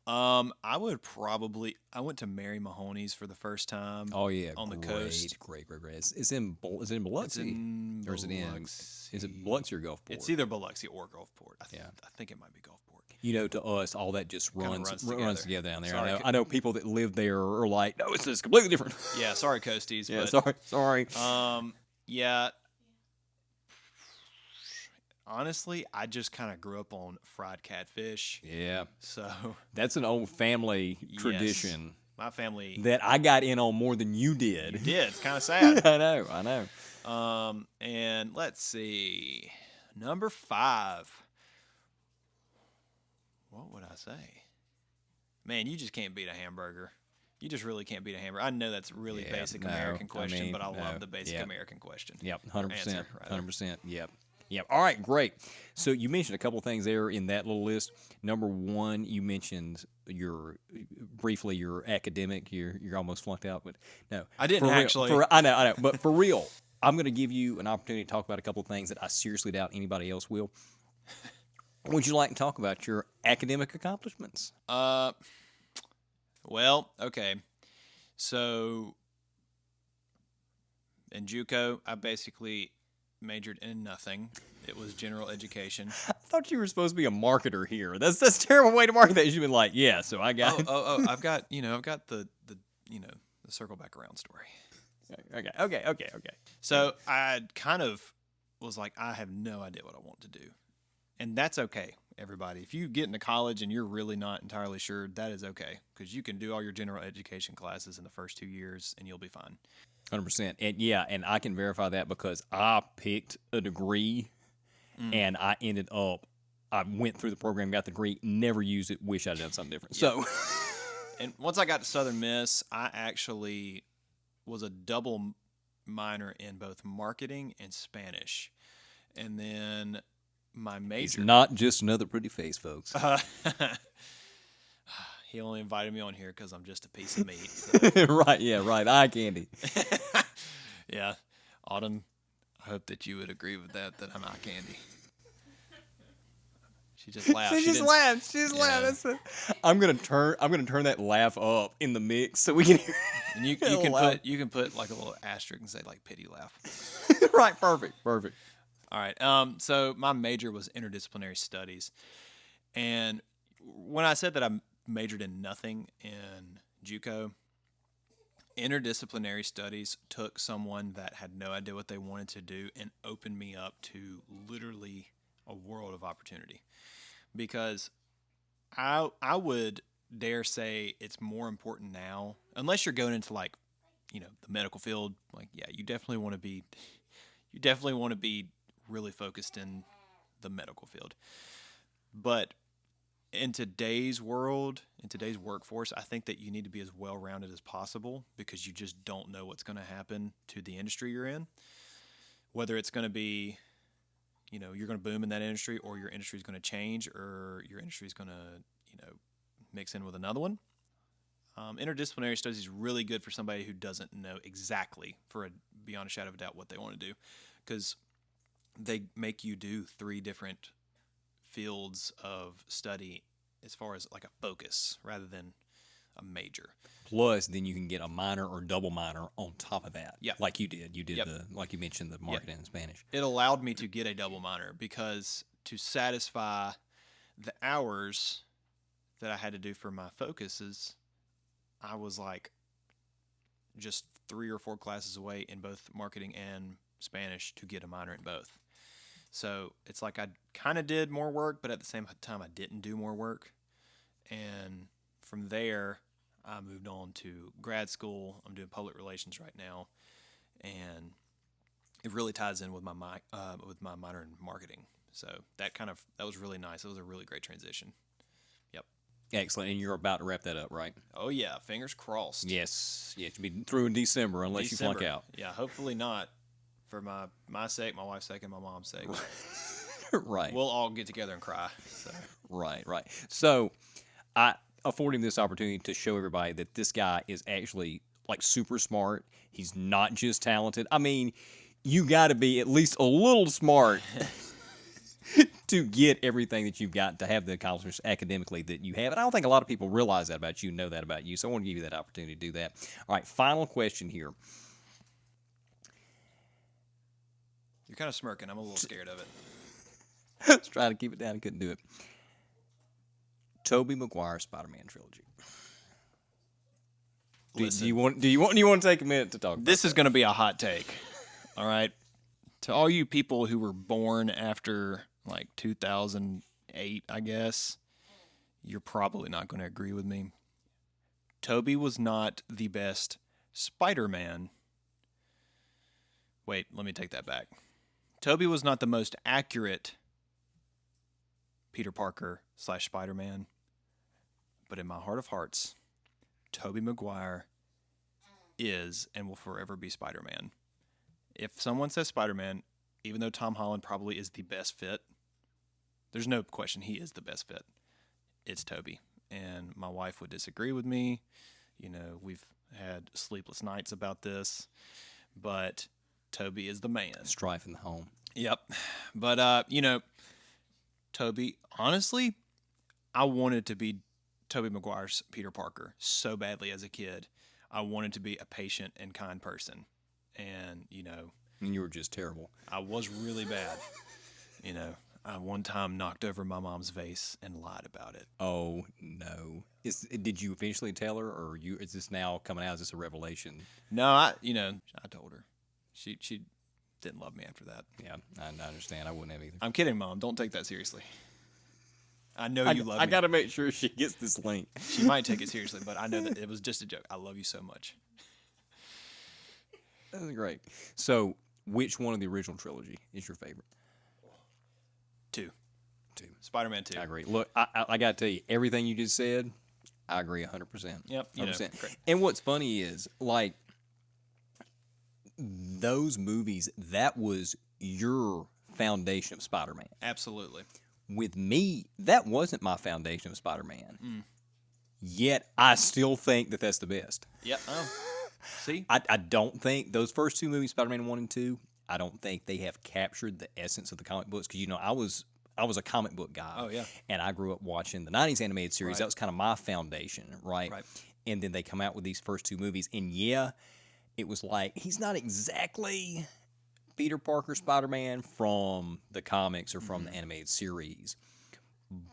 S2: I would probably. I went to Mary Mahoney's for the first time.
S1: Oh yeah,
S2: on the
S1: great,
S2: coast.
S1: Great. Is it in
S2: It's
S1: Biloxi?
S2: in
S1: Or is it in?
S2: Biloxi.
S1: Is it Biloxi or Gulfport?
S2: It's either Biloxi or Gulfport. I
S1: Yeah.
S2: think it might be Gulfport.
S1: You know, to us, all that just
S2: Kinda
S1: runs
S2: runs
S1: together down there.
S2: Sorry,
S1: I know people that live there are like, no, it's just completely different.
S2: Yeah, sorry, Coasties.
S1: Yeah,
S2: but,
S1: sorry.
S2: Yeah. Honestly, I just kind of grew up on fried catfish.
S1: Yeah,
S2: So
S1: that's an old family
S2: Yes.
S1: tradition
S2: my family
S1: that I got in on more than you did.
S2: did. It's kind of sad.
S1: I know.
S2: And let's see. Number 5. What would I say? Man, you just can't beat a hamburger. You just really can't beat a hamburger. I know that's a really
S1: Yeah,
S2: basic
S1: no,
S2: American question,
S1: mean,
S2: but I
S1: no,
S2: love the basic
S1: yeah.
S2: American question.
S1: Yep, 100%.
S2: Answer, rather.
S1: 100%. Yep. All right, great. So you mentioned a couple of things there in that little list. Number one, you mentioned your academic. You're almost flunked out, but no,
S2: I didn't
S1: for real,
S2: actually.
S1: I know, but for real, I'm going to give you an opportunity to talk about a couple of things that I seriously doubt anybody else will. Would you like to talk about your academic accomplishments?
S2: Well, okay. So in JUCO, I basically majored in nothing. It was general education.
S1: I thought you were supposed to be a marketer here. That's a terrible way to market that. You've been like, yeah, so I got.
S2: I've got the circle back around story.
S1: Okay.
S2: So I kind of was like, I have no idea what I want to do. And that's okay, everybody. If you get into college and you're really not entirely sure, that is okay. Because you can do all your general education classes in the first 2 years and you'll be fine.
S1: 100%. And I can verify that because I picked a degree and I went through the program, got the degree, never used it, wish I'd done something different. So,
S2: And once I got to Southern Miss, I actually was a double minor in both marketing and Spanish. And then my
S1: it's
S2: major.
S1: not just another pretty face, folks.
S2: He only invited me on here because I'm just a piece of meat. So.
S1: right. Eye candy.
S2: Yeah. Autumn, I hope that you would agree with that I'm eye candy. She just laughed.
S1: She just laughed. She just laughed. I'm gonna turn that laugh up in the mix so we can hear.
S2: And you can put like a little asterisk and say like pity laugh.
S1: Right. Perfect.
S2: All right. So my major was interdisciplinary studies, and when I said that I majored in nothing in JUCO, interdisciplinary studies took someone that had no idea what they wanted to do and opened me up to literally a world of opportunity. Because I would dare say it's more important now, unless you're going into like, the medical field. Like, yeah, you definitely want to be really focused in the medical field. But in today's world, in today's workforce, I think that you need to be as well-rounded as possible because you just don't know what's going to happen to the industry you're in. Whether it's going to be, you know, you're going to boom in that industry, or your industry is going to change, or your industry is going to, you know, mix in with another one. Interdisciplinary studies is really good for somebody who doesn't know exactly, beyond a shadow of a doubt, what they want to do, because they make you do 3 different fields of study as far as like a focus rather than a major.
S1: Plus, then you can get a minor or double minor on top of that.
S2: Yeah.
S1: Like you did. You did
S2: Yep.
S1: like you mentioned, the marketing in Spanish.
S2: It allowed me to get a double minor because to satisfy the hours that I had to do for my focuses, I was like just 3 or 4 classes away in both marketing and Spanish to get a minor in both. So it's like I kind of did more work, but at the same time I didn't do more work. And from there, I moved on to grad school. I'm doing public relations right now, and it really ties in with my minor in marketing. So that was really nice. It was a really great transition. Yep.
S1: Excellent. And you're about to wrap that up, right?
S2: Oh yeah, fingers crossed.
S1: Yes. Yeah, you'll be through in December unless you flunk out.
S2: Yeah, hopefully not. For my sake, my wife's sake, and my mom's sake.
S1: Right.
S2: We'll all get together and cry. So.
S1: Right. So I afford him this opportunity to show everybody that this guy is actually like super smart. He's not just talented. I mean, you got to be at least a little smart to get everything that you've got, to have the accomplishments academically that you have. And I don't think a lot of people realize that about you, know that about you. So I want to give you that opportunity to do that. All right, final question here.
S2: You're kind of smirking. I'm a little scared of it.
S1: I was trying to keep it down and couldn't do it. Tobey Maguire Spider-Man trilogy. Do you want to take a minute to talk about
S2: This is going to be a hot take. All right. To all you people who were born after like 2008, I guess, you're probably not going to agree with me. Tobey was not the best Spider-Man. Wait, let me take that back. Tobey was not the most accurate Peter Parker / Spider-Man. But in my heart of hearts, Tobey Maguire is and will forever be Spider-Man. If someone says Spider-Man, even though Tom Holland probably is the best fit, there's no question he is the best fit. It's Tobey. And my wife would disagree with me. You know, we've had sleepless nights about this. But Tobey is the man.
S1: strife in the home?
S2: Yep. But, you know, Tobey, honestly, I wanted to be Tobey Maguire's Peter Parker so badly as a kid. I wanted to be a patient and kind person. And, you know.
S1: And you were just terrible.
S2: I was really bad. You know, I one time knocked over my mom's vase and lied about it.
S1: Oh, no. Did you eventually tell her, or is this now coming out? Is this a revelation?
S2: No, I told her. She didn't love me after that.
S1: Yeah, I understand. I wouldn't have either.
S2: I'm kidding, Mom. Don't take that seriously. I know you love me.
S1: I got to make sure she gets this link.
S2: She might take it seriously, but I know that it was just a joke. I love you so much.
S1: That's great. So, which one of the original trilogy is your favorite?
S2: 2.
S1: 2.
S2: Spider-Man 2.
S1: I agree. Look, I got to tell you, everything you just said, I agree 100%.
S2: Yep.
S1: 100%.
S2: Great.
S1: And what's funny is, like, those movies, that was your foundation of Spider-Man.
S2: Absolutely.
S1: With me, that wasn't my foundation of Spider-Man. Yet, I still think that that's the best.
S2: Yep. Oh. See?
S1: I don't think those first 2 movies, Spider-Man 1 and 2, I don't think they have captured the essence of the comic books. Because, you know, I was a comic book guy.
S2: Oh, yeah.
S1: And I grew up watching the 90s animated series.
S2: Right.
S1: That was kind of my foundation, right? And then they come out with these first 2 movies. And, yeah, it was like, he's not exactly Peter Parker Spider-Man from the comics or from the animated series.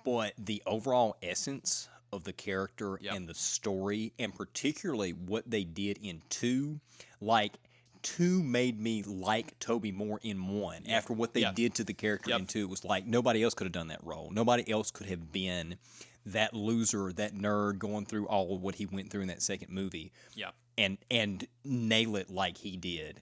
S1: But the overall essence of the character and the story, and particularly what they did in 2, like 2 made me like Tobey more in 1. After what they did to the character in 2, it was like nobody else could have done that role. Nobody else could have been that loser, that nerd going through all of what he went through in that second movie.
S2: Yeah.
S1: And nail it like he did.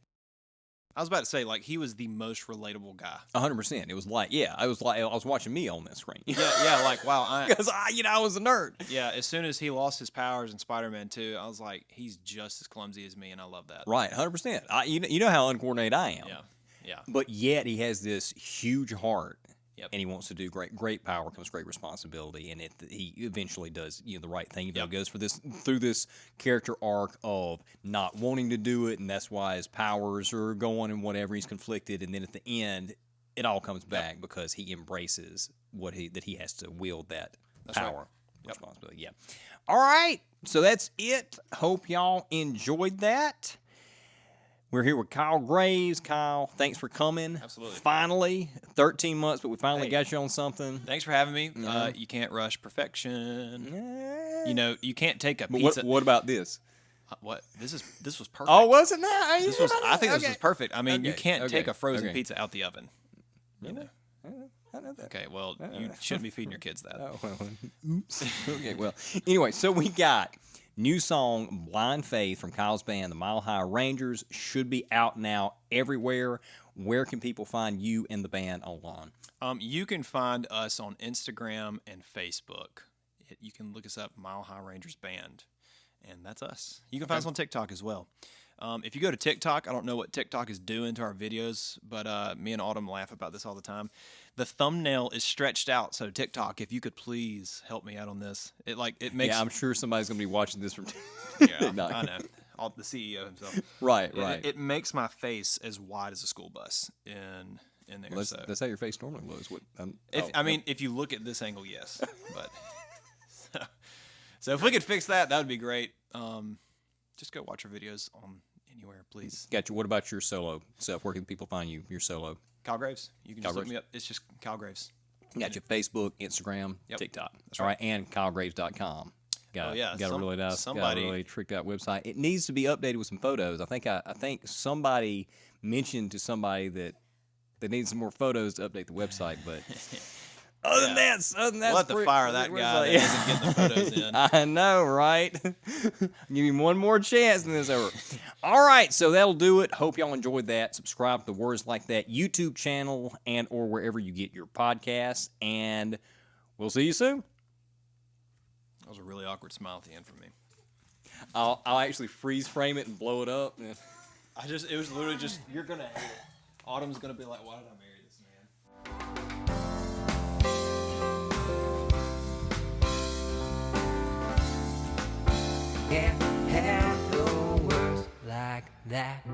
S2: I was about to say, like, he was the most relatable guy.
S1: 100%. It was like, yeah, I was watching me on that screen.
S2: Yeah, like, wow.
S1: Because I was a nerd.
S2: Yeah, as soon as he lost his powers in Spider-Man 2, I was like, he's just as clumsy as me, and I love that.
S1: Right, 100%. You know how uncoordinated I am.
S2: Yeah.
S1: But yet he has this huge heart.
S2: Yep.
S1: And he wants to do great power comes great responsibility, and he eventually does the right thing. He goes through this character arc of not wanting to do it, and that's why his powers are going and whatever, he's conflicted, and then at the end, it all comes back because he embraces that he has to wield that power responsibility. Yeah. All right, so that's it. Hope y'all enjoyed that. We're here with Kyle Graves. Kyle, thanks for coming.
S2: Absolutely.
S1: Finally, 13 months, but we finally got you on something.
S2: Thanks for having me. You can't rush perfection. You know, you can't take a pizza.
S1: What about this?
S2: What? This was perfect.
S1: Oh, wasn't that?
S2: I think this was perfect. I mean, you
S1: Okay,
S2: can't take a frozen
S1: okay.
S2: pizza out the oven. You know.
S1: I know that.
S2: Okay, well, you shouldn't be feeding your kids that.
S1: Oh, well, oops. Okay, well, anyway, so we got new song, Blind Faith, from Kyle's band, the Mile High Rangers, should be out now everywhere. Where can people find you and the band online?
S2: You can find us on Instagram and Facebook. You can look us up, Mile High Rangers Band, and that's us. You can find us on TikTok as well. If you go to TikTok, I don't know what TikTok is doing to our videos, but me and Autumn laugh about this all the time. The thumbnail is stretched out, so TikTok, if you could please help me out on this. It makes.
S1: Yeah, I'm sure somebody's going to be watching this from.
S2: Yeah,
S1: No.
S2: I know. The CEO himself.
S1: Right.
S2: It makes my face as wide as a school bus in there.
S1: Well,
S2: so
S1: that's how your face normally looks.
S2: if you look at this angle, yes. But so if we could fix that, that would be great. Just go watch our videos on anywhere, please.
S1: Got you. What about your solo stuff? Where can people find you? Your solo.
S2: Kyle Graves. You can
S1: Kyle
S2: just look
S1: Graves.
S2: me up. It's just Kyle Graves.
S1: Got your Facebook, Instagram,
S2: Yep.
S1: TikTok.
S2: That's
S1: All right, and KyleGraves.com. Got a really nice, got a really tricked out website. It needs to be updated with some photos. I think somebody mentioned to somebody that they need some more photos to update the website, but other than that,
S2: We'll have to fire that guy that doesn't get the photos in.
S1: I know, right? Give him one more chance and then it's over. All right, so that'll do it. Hope y'all enjoyed that. Subscribe to the Words Like That YouTube channel and or wherever you get your podcasts, and we'll see you soon.
S2: That was a really awkward smile at the end for me.
S1: I'll actually freeze frame it and blow it up.
S2: It was literally just, you're going to hate it. Autumn's going to be like, why did I marry this man?
S3: Can't have the words like that.